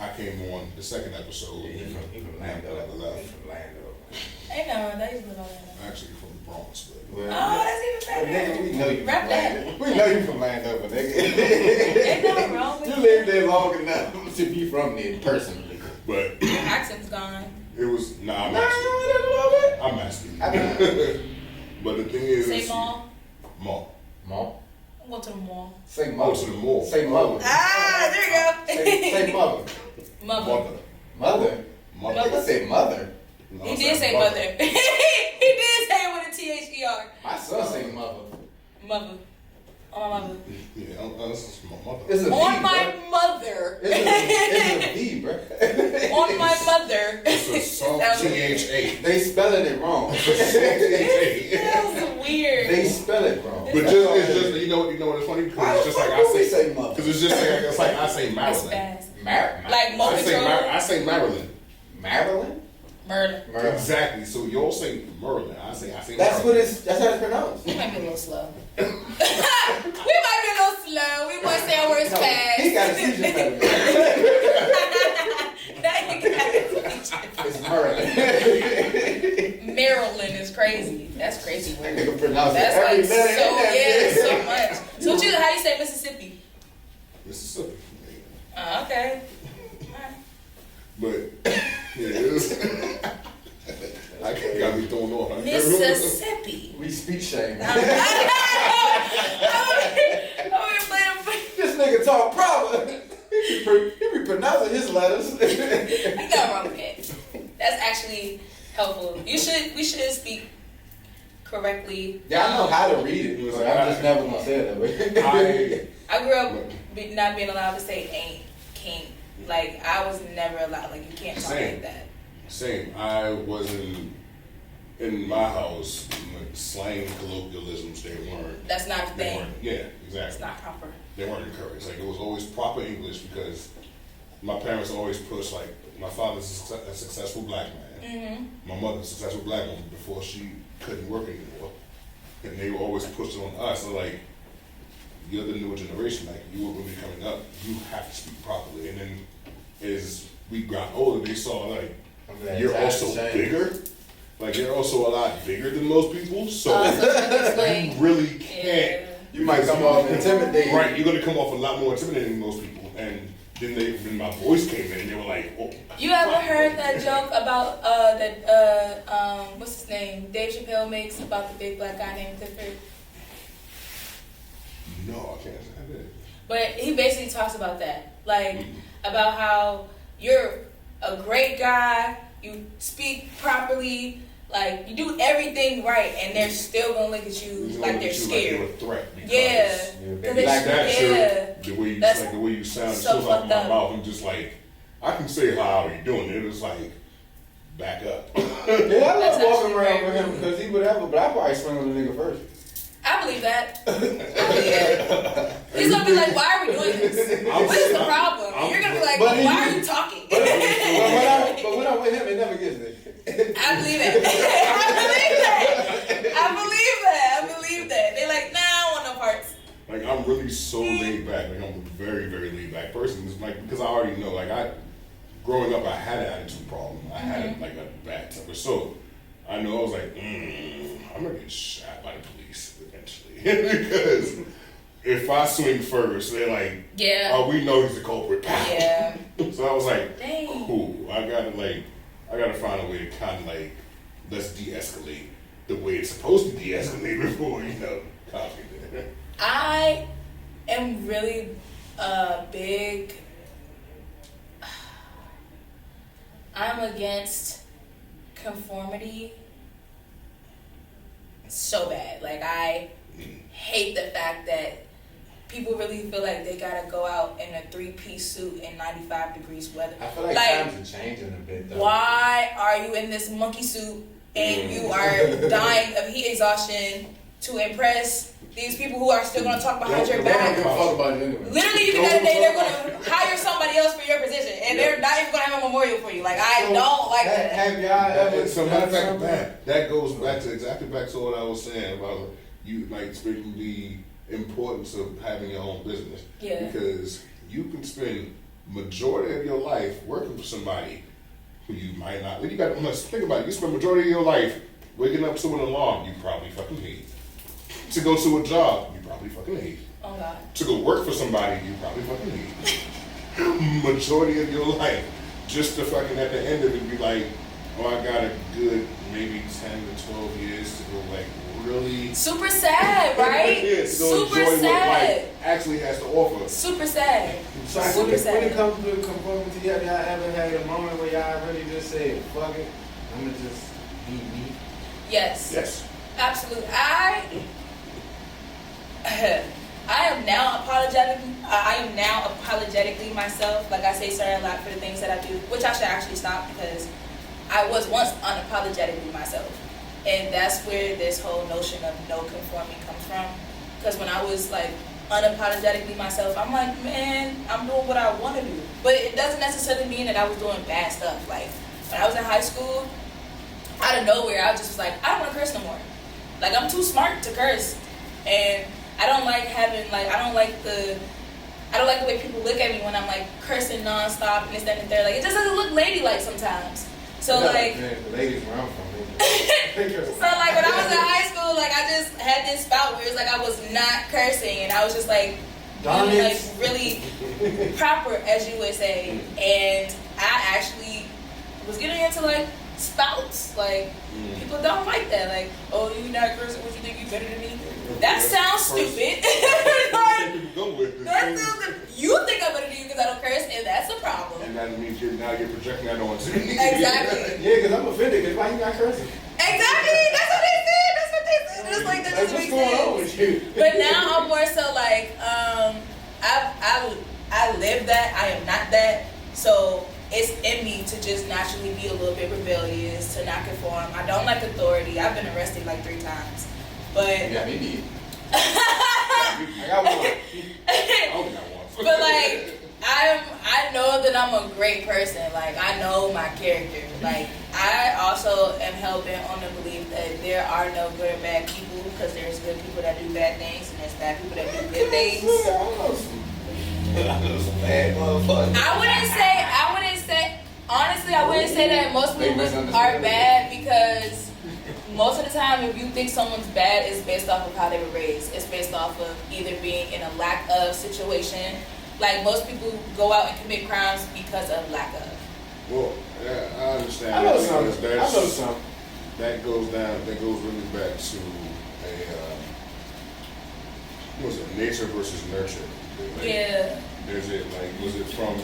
I came on the second episode. Yeah, he from Lando. He's from Lando. I know, that used to live on Lando. Actually from the Bronx, but. Well, that's even better. We know you Rap from that. Lando. We know you from Lando, but Ain't nothing wrong with you lived there long enough to be from there personally. But your accent's gone. It was I'm asking. But the thing is, say mall. Mall. Go to the mall. Say mother. Go to the mall. Say mother. There you go. Say mother. Mother. I said mother. No, he did say mother. He did say it with a THER. My son say mother. Mother. On my mother. Yeah, this is my mother. It's a on V, my bro. mother. It's a V, bro. On my mother. It's a soft THA. They spelling it wrong. That was weird. They spell it wrong. But it's just you know what it's funny because it's just like I say mother. because it's just like it's like I say Maryland. Like I say Maryland. Maryland. Merlin. Exactly. So y'all say Merlin. I say That's Maryland. what it's. That's how it's pronounced. We might be a little slow. We might be a little slow. We might say our words fast. He got a seizure medicine. It's Maryland. Maryland is crazy. That's crazy word. Nigga pronounce That's every like letter. so much. So how you say Mississippi? Mississippi. Okay. But yeah, it was. I got me thrown off. Mississippi. We speak shame. This nigga talk proper. He be pronouncing his letters. Ain't nothing wrong with that. That's actually helpful. We should speak correctly. Yeah, I know how to read it, but I'm just never gonna say it that way. I grew up not being allowed to say ain't, can't. Like, I was never allowed. Like, you can't talk like that. Same. I wasn't in my house. Like, slang colloquialisms, they weren't. That's not a thing. Yeah, exactly. It's not proper. They weren't encouraged. Like, it was always proper English because my parents always pushed, like, my father's a successful black man. Mm-hmm. My mother's a successful black woman before she couldn't work anymore. And they were always pushing on us. So, like, you're the newer generation. Like, you will be coming up, you have to speak properly. And then as we got older, they saw, like, you're also bigger. Like, you're also a lot bigger than most people. So you really can't. You might come off intimidating. Right, you're going to come off a lot more intimidating than most people. And then my voice came in and they were like, oh. You ever heard that joke about what's his name? Dave Chappelle makes about the big black guy named Clifford? No, I can't say I did. But he basically talks about that. Like, about how you're a great guy, you speak properly, like, you do everything right, and they're still gonna look at you like they're scared. Like you're a threat because Like that shit, the way you That's like the way you sound, so so out my fucked up. mouth. I'm just like, I can say how you doing. It was like, back up. Yeah, I That's love walking actually around very with him rude. because he would ever, but I probably swing on the nigga first. I believe that. I believe that. He's gonna be like, why are we doing this? What is the problem? And you're gonna be like, But he- why are you talking? But when I'm with him, it never gets there. I believe it. I believe that. They're like, nah, I don't want no parts. Like, I'm really so laid back. Like, I'm a very, very laid back person. It's like, because I already know, like, growing up, I had an attitude problem. I had, like, a bad temper. So, I know I was like, I'm going to get shot by the police eventually. Because if I swing first, they're like, Yeah. oh, we know he's the culprit. Yeah. So I was like, Dang. cool. I got to find a way to kind of, like, let's de-escalate the way it's supposed to de-escalate before, cops get there. I am really big. I'm against conformity so bad. Like, I hate the fact that people really feel like they gotta go out in a 3-piece suit in 95 degrees weather. I feel like times are changing a bit, though. Why are you in this monkey suit and you are dying of heat exhaustion to impress these people who are still going to talk behind your They don't back? give a fuck about it anyway. Literally, you can that day they're going to hire somebody else for your position, and they're not even going to have a memorial for you. Like, I don't like that. Have y'all ever So matter of fact, something? that goes back to what I was saying about you, like, speaking the importance of having your own business. Yeah. Because you can spend majority of your life working for somebody who you might not. You got to think about it. You spend majority of your life waking up to an alarm you probably fucking hate. To go to a job you probably fucking hate. Oh, God. To go work for somebody you probably fucking hate. Majority of your life, just to fucking at the end of it be like, oh, I got a good maybe 10 to 12 years to go, like, really Super sad, right? yeah, to go Super enjoy what sad. life actually has to offer. Super sad. So when it comes to conformity, have y'all ever had a moment where y'all really just said, fuck it, I'm gonna just be me? Yes. Yes. Absolutely. I am now apologetically myself. Like, I say sorry a lot for the things that I do, which I should actually stop because I was once unapologetically myself. And that's where this whole notion of no conforming comes from. Because when I was like unapologetically myself, I'm like, man, I'm doing what I want to do. But it doesn't necessarily mean that I was doing bad stuff. Like, when I was in high school, out of nowhere, I just was like, I don't want to curse no more. Like, I'm too smart to curse. And I don't like having, like, I don't like the way people look at me when I'm, like, cursing nonstop and this, that, and the third. Like, it just doesn't look ladylike sometimes. So, like... Man, the ladies where I'm from, So, like, when I was in high school, like, I just had this spout where it was like I was not cursing. And I was just, like, being, like, really proper, as you would say. And I actually was getting into, like, spouts. Like, people don't like that. Like, oh, you not cursing, what you think you better than me? That sounds stupid. You think I'm better than you because I don't curse, and that's a problem. And that means you're projecting that onto me. Exactly. Yeah, because I'm offended, because why you not cursing? Exactly. That's what they said. It's like, that Like, doesn't what's make going on sense. with you? But now I'm more so like, I live that. I am not that. So it's in me to just naturally be a little bit rebellious, to not conform. I don't like authority. I've been arrested like 3 times. But Yeah, me neither. I got one. I only got one. But like, I know that I'm a great person. Like, I know my character. Like, I also am held bent on the belief that there are no good or bad people, because there's good people that do bad things and there's bad people that do good things. I wouldn't say that most people are bad, because most of the time, if you think someone's bad, it's based off of how they were raised. It's based off of either being in a lack of situation, Like most people go out and commit crimes because of lack of. Well, yeah, I understand. I know that some. because I know some. That goes down. That goes really back to what was it, nature versus nurture? Like, Yeah. There's it like, was it from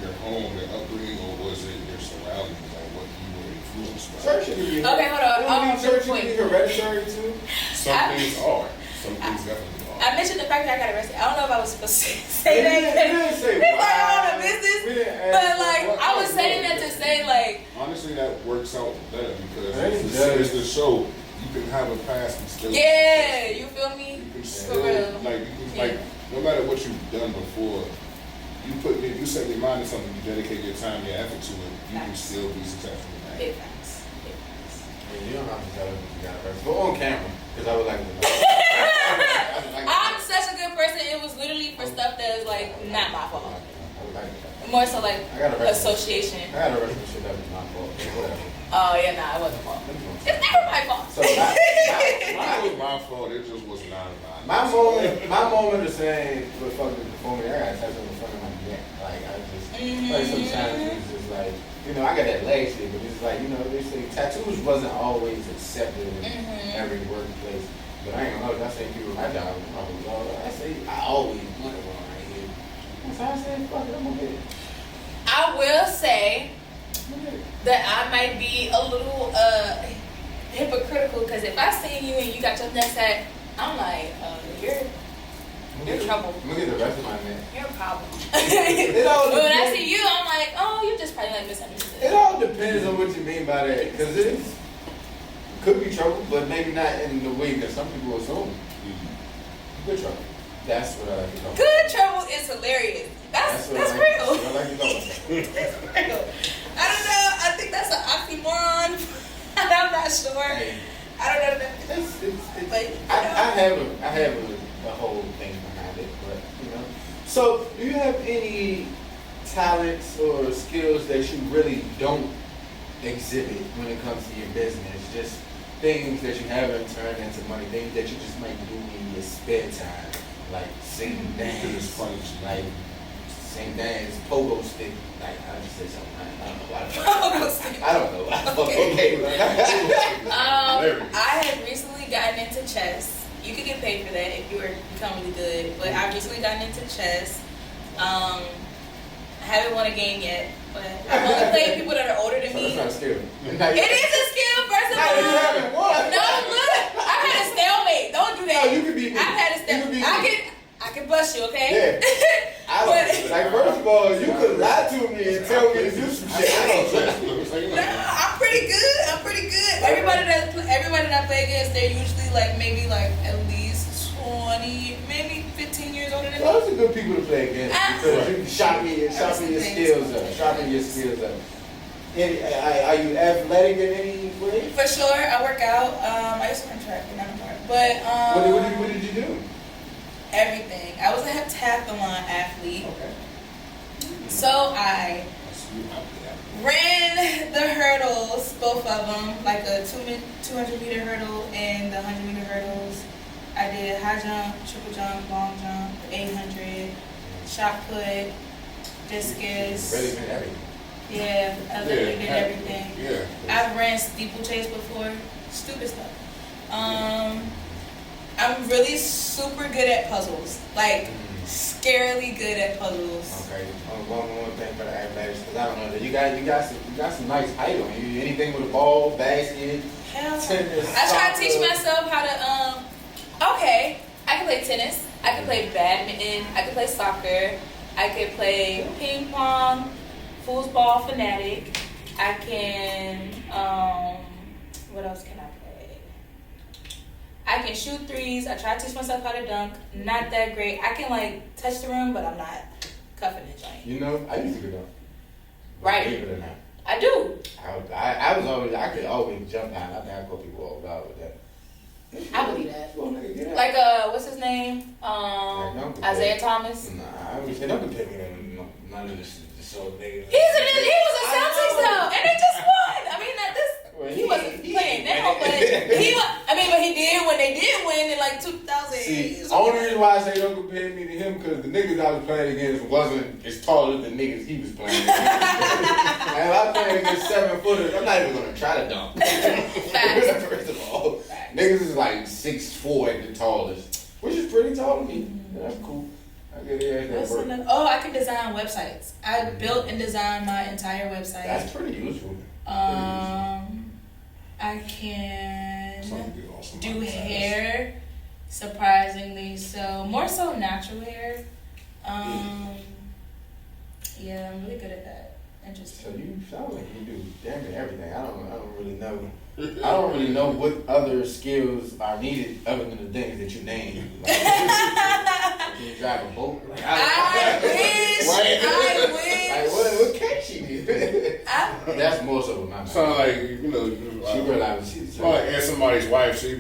your home, your upbringing, or was it your surroundings, like what you were influenced by? Church can be. Okay, hold on. Church can be hereditary too. Some things are. Some things definitely are. I mentioned the fact that I got arrested. I don't know if I was supposed to say that. You didn't say It's like why. on a business. We didn't ask But for like, what- I was saying that to say like, Honestly, that works out better because It it's does. the show. You can have a past and still. yeah, you feel me? You can For still real. like you can, like no matter what you've done before, you set your mind to something, you dedicate your time, your effort to it, you can still be successful in that. Big facts. Big facts. You don't have to tell them you got arrested. Go on camera, because I would like to know. I'm such a good person. It was literally for stuff that is like not my fault. I would like to. More so like I got arrested. association. I got arrested for shit that was my fault. Whatever. Oh yeah, nah, it wasn't my fault. It's never my fault. So Mine was my fault, it just was not mine. my moment of saying what fucking before me, I got tattooed in front of my neck. Like I just like sometimes it's just like, you know, I got that leg shit, but it's like, you know, they say tattoos wasn't always accepted in every workplace. But I ain't gonna know, I say people my job, I say I always wanted one right here. So I said, fuck it, I'm gonna get it. I will say I'm gonna get it. that I might be a little hypocritical because if I see you and you got your neck set, I'm like, you're trouble. I'm gonna get the rest of my neck. You're a problem. It all But when I depends. see you, I'm like, oh, you just probably like misunderstood. It all depends on what you mean by that, because it could be trouble, but maybe not in the way that some people assume. Good trouble. That's what I like to call it. Good trouble is hilarious. That's what I like- real. what I like to call it. That's real. I don't know. I think that's an oxymoron. I'm not sure. Hey, I don't know. it's, But, I have a whole thing behind it, but you know. So, do you have any talents or skills that you really don't exhibit when it comes to your business? Just things that you haven't turned into money, things that you just might do in your spare time, like sing, dance, It's funny. like sing, dance, pogo stick. Like I just said something. I don't know. Pogo stick. I don't know. Okay. Okay. I have recently gotten into chess. You could get paid for that if you were become really good. But I've recently gotten into chess. I haven't won a game yet, but I've only played people that are older than So me. that's not a skill. It is a skill, first of No, you all. haven't won. No, look, I've had a stalemate. Don't do that. No, you can beat me. I've had a You can beat stalemate. me. I can bust you, okay? Yeah. I don't, like, first of all, you could lie to me and tell me to do some shit. I don't trust you. No, I'm pretty good. I'm pretty good. Everybody that I play against, they're usually like maybe like at least 20, maybe 15 years older than me. Those are good people to play against because you can sharpen your skills up. Sharpen your skills up. Are you athletic in any way? For sure, I work out. I used to run track, but not anymore. But What did you do? everything. I was a heptathlon athlete, Okay. so I ran the hurdles, both of them, like a 200 meter hurdle and the 100 meter hurdles. I did high jump, triple jump, long jump, 800, shot put, discus. Really been everything. Yeah, I literally did everything. Yeah. I've ran steeplechase before, stupid stuff. I'm really super good at puzzles, like scarily good at puzzles. Okay. One more thing for the athletics, because I don't know. You got some nice height on you. Anything with a ball, basket, Hell no. tennis. I try to teach soccer. myself how to, okay, I can play tennis, I can play badminton, I can play soccer, I can play ping pong, foosball fanatic, I can, what else can I play? I can shoot threes, I try to teach myself how to dunk, not that great. I can like touch the rim, but I'm not cuffing the joint. You know, I used to go down. Right. Believe it or not. I do. I could always jump out. I think I caught people off guard with that. I believe that. Well, nigga, get out. Like what's his name? Isaiah Thomas. Nah, I wish they don't pay me none of this show nigga. He was a Celtics though, and they just won. I mean, He wasn't playing now, but he was. I mean, but he did when they did win in like 2000. See, only reason why I say don't compare me to him because the niggas I was playing against wasn't as tall as the niggas he was playing against. And if I playing against 7-footers, I'm not even gonna try to dunk. First of all, niggas is like 6'4" at the tallest, which is pretty tall to me. Yeah, that's cool. I get it. I can design websites. I built and designed my entire website. That's pretty useful. I can do hair, surprisingly so. More so natural hair. Yeah, I'm really good at that. Interesting. So you sound like you do damn near everything. I don't really know. I don't really know what other skills are needed other than the things that you named. Like, can you drive a boat? Like, I wish. Like what can't she do? That's more so what my mind. Sound like she realized she's like as somebody's wife. She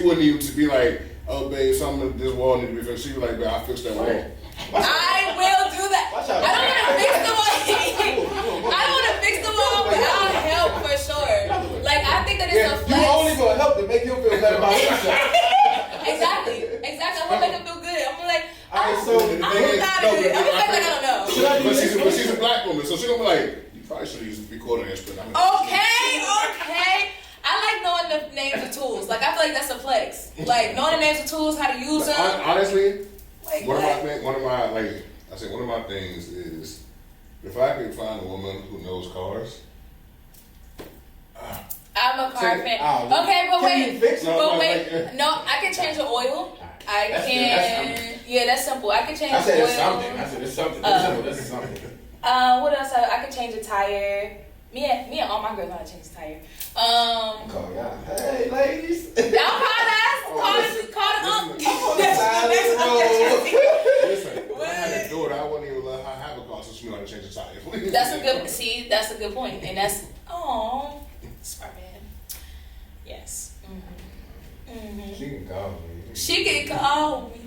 wouldn't even be like, oh babe, something of this wall need to be fixed. She be like, babe, I fixed that wall. I will do that. I don't want to fix the wall. I don't want to fix the wall, but I'll help for sure. Like I think that it's a flex. You only gonna help to make him feel better about himself. Exactly. I'm gonna make him feel good. I'm gonna like, I'm so not good. I'm gonna act like I don't know. But she's a black woman, so she's gonna be like, you probably should use recording this. Okay. I like knowing the names of tools. Like I feel like that's a flex. Like knowing the names of tools, how to use them. Honestly, like, one of my things is if I could find a woman who knows cars. I'm a car fan. Oh, okay, but can you fix it? No, I can change the oil. Yeah, that's simple. I can change the oil. I said it's something. That's something. What else? I can change a tire. Me and all my girls know how to change the tire. Call y'all. Hey, ladies. Y'all call it up. Listen, when I had a daughter, I wouldn't even let her have a car so she knew how to change the tire. That's a good point. And that's, smart man. Yes. Mm-hmm. She can call me. She can call me.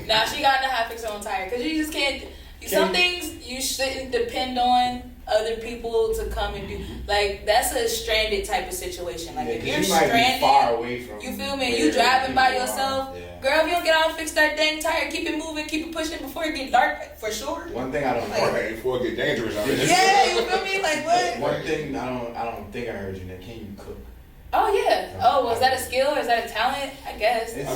Nah, she gotta know how to fix her own tire. Because you just can't, some things you shouldn't depend on other people to come and do. Like, that's a stranded type of situation. Like, if you're stranded, far away from you feel me? You driving by yourself. Yeah. Girl, if you don't get out and fix that dang tire, keep it moving, keep it pushing before it get dark, for sure. One thing I don't know. Right, before it get dangerous out there. Yeah, you feel me? Like, what? One thing I don't think I heard you. That can you cook? Oh yeah. Oh, was that a skill or is that a talent? I guess. I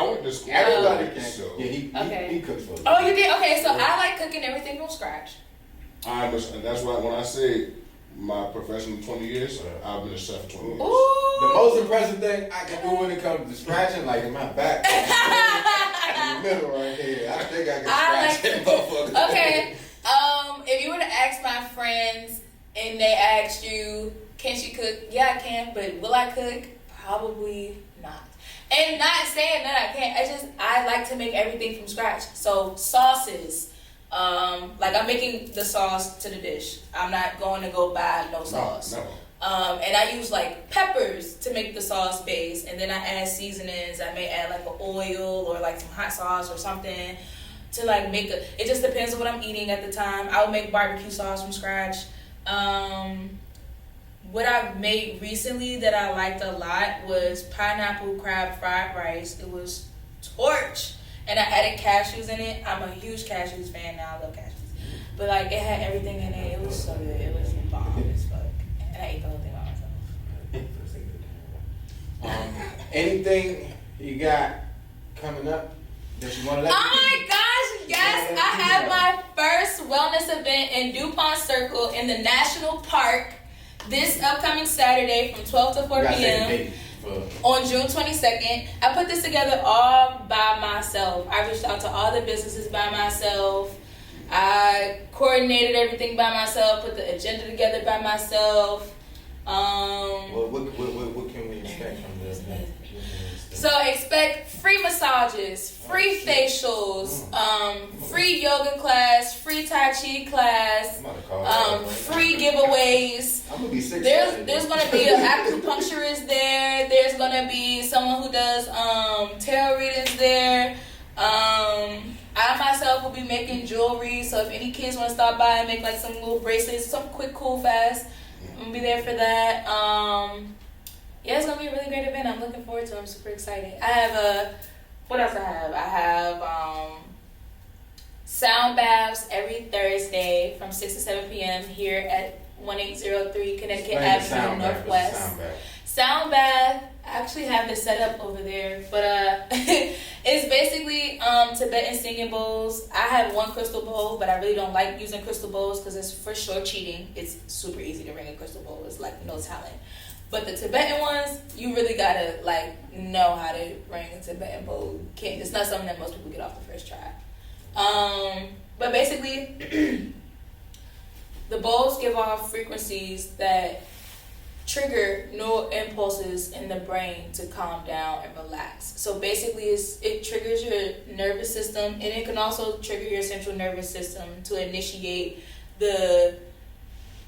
went to school. Everybody can. So. Yeah, he cooks for us. Oh, you did? Okay, so I like cooking everything from scratch. And that's why when I say my professional 20 years, I've been a chef for 20 years. Ooh. The most impressive thing I can do when it comes to scratching, like in my back, in the middle right here, I think I can scratch that motherfucker. Okay. If you were to ask my friends and they asked you, can she cook? Yeah, I can, but will I cook? Probably not. And not saying that I can't. I like to make everything from scratch. So sauces. Like I'm making the sauce to the dish. I'm not going to go buy no sauce. No. And I use like peppers to make the sauce base, and then I add seasonings. I may add like an oil or like some hot sauce or something to like make it just depends on what I'm eating at the time. I would make barbecue sauce from scratch. What I've made recently that I liked a lot was pineapple crab fried rice. It was torch. And I added cashews in it. I'm a huge cashews fan now. I love cashews. But like it had everything in it. It was so good. It was bomb as fuck. And I ate the whole thing by myself. Anything you got coming up that you want to let Oh my gosh, yes. I have my first wellness event in DuPont Circle in the National Park this upcoming Saturday from 12 to 4 p.m. On June 22nd. I put this together all by myself. I reached out to all the businesses by myself. I coordinated everything by myself, put the agenda together by myself. What can we expect from this? So expect free massages, free facials, free yoga class, free Tai Chi class, free giveaways. I'm gonna be sick. There's gonna be an acupuncturist there. There's gonna be someone who does tarot readings there. I myself will be making jewelry. So if any kids want to stop by and make like some little bracelets, some quick, cool, fast, I'm gonna be there for that. Yeah, it's gonna be a really great event. I'm looking forward to it. I'm super excited. I have what else I have? I have sound baths every Thursday from 6 to 7 p.m. here at 1803 Connecticut Avenue Northwest. Sound bath. I actually have this set up over there, but it's basically Tibetan singing bowls. I have one crystal bowl, but I really don't like using crystal bowls because it's for sure cheating. It's super easy to ring a crystal bowl. It's like no talent. But the Tibetan ones, you really gotta like know how to ring a Tibetan bowl. It's not something that most people get off the first try. But basically, the bowls give off frequencies that trigger neural impulses in the brain to calm down and relax. So basically, it triggers your nervous system, and it can also trigger your central nervous system to initiate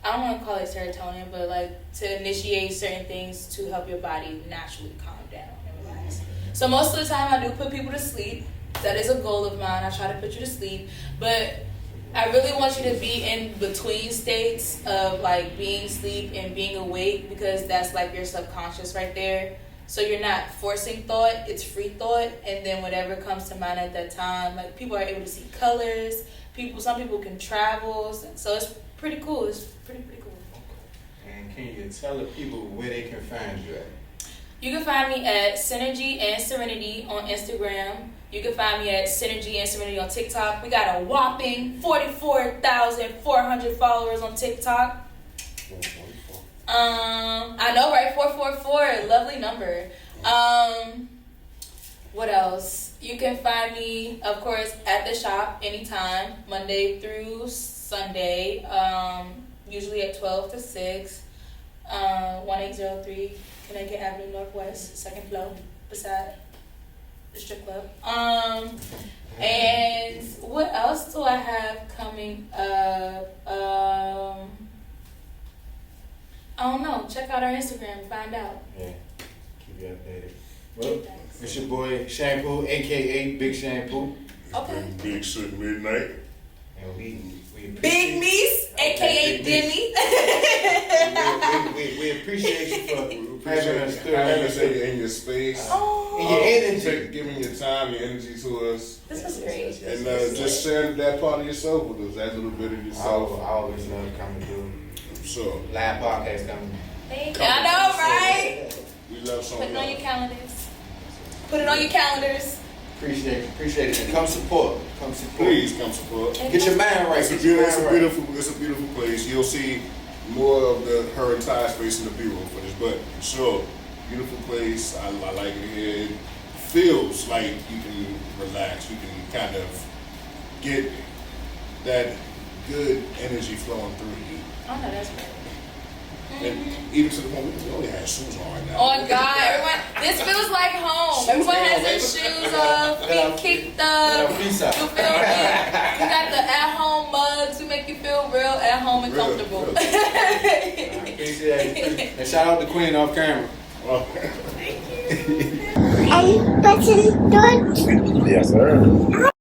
I don't want to call it serotonin, but like to initiate certain things to help your body naturally calm down and relax. So most of the time I do put people to sleep. That is a goal of mine. I try to put you to sleep. But I really want you to be in between states of like being asleep and being awake, because that's like your subconscious right there. So you're not forcing thought, it's free thought, and then whatever comes to mind at that time. Like people are able to see colors. Some people can travel. So it's pretty cool. It's pretty cool. And can you tell the people where they can find you at? You can find me at Synergy and Serenity on Instagram. You can find me at Synergy and Serenity on TikTok. We got a whopping 44,400 followers on TikTok. I know, right? 444, lovely number. What else? You can find me, of course, at the shop anytime, Monday through Sunday, usually at 12 to 6, 1803 Connecticut Avenue Northwest, second floor, beside the strip club. And what else do I have coming up? I don't know. Check out our Instagram and find out. Yeah, keep you updated. Well, it's your boy Shampoo, aka Big Shampoo. Okay. Big Shit Midnight. And we Big Meese, aka Demi. we appreciate you for having us having us in your space. And your energy. Giving your time, your energy to us. This was great. And just sharing that part of yourself with us, that little bit of I yourself. always love coming through. So, Live podcast coming. Thank you. I know, right? we love so Put it on your much. calendars. Put it on your calendars. Appreciate it. And come support. Please come support. Get your mind right. It's a beautiful place. You'll see more of her entire space in the B-room for this, but sure, beautiful place. I like it here. It feels like you can relax. You can kind of get that good energy flowing through you. Oh no, that's great. And even to the point we only have shoes on right now. Oh God, everyone! This feels like home. Everyone has their shoes off, feet kicked up. You feel me? You got the at-home mugs to make you feel real at home and comfortable. I appreciate it. And shout out to Queen off camera. Any questions, George? Yes, sir.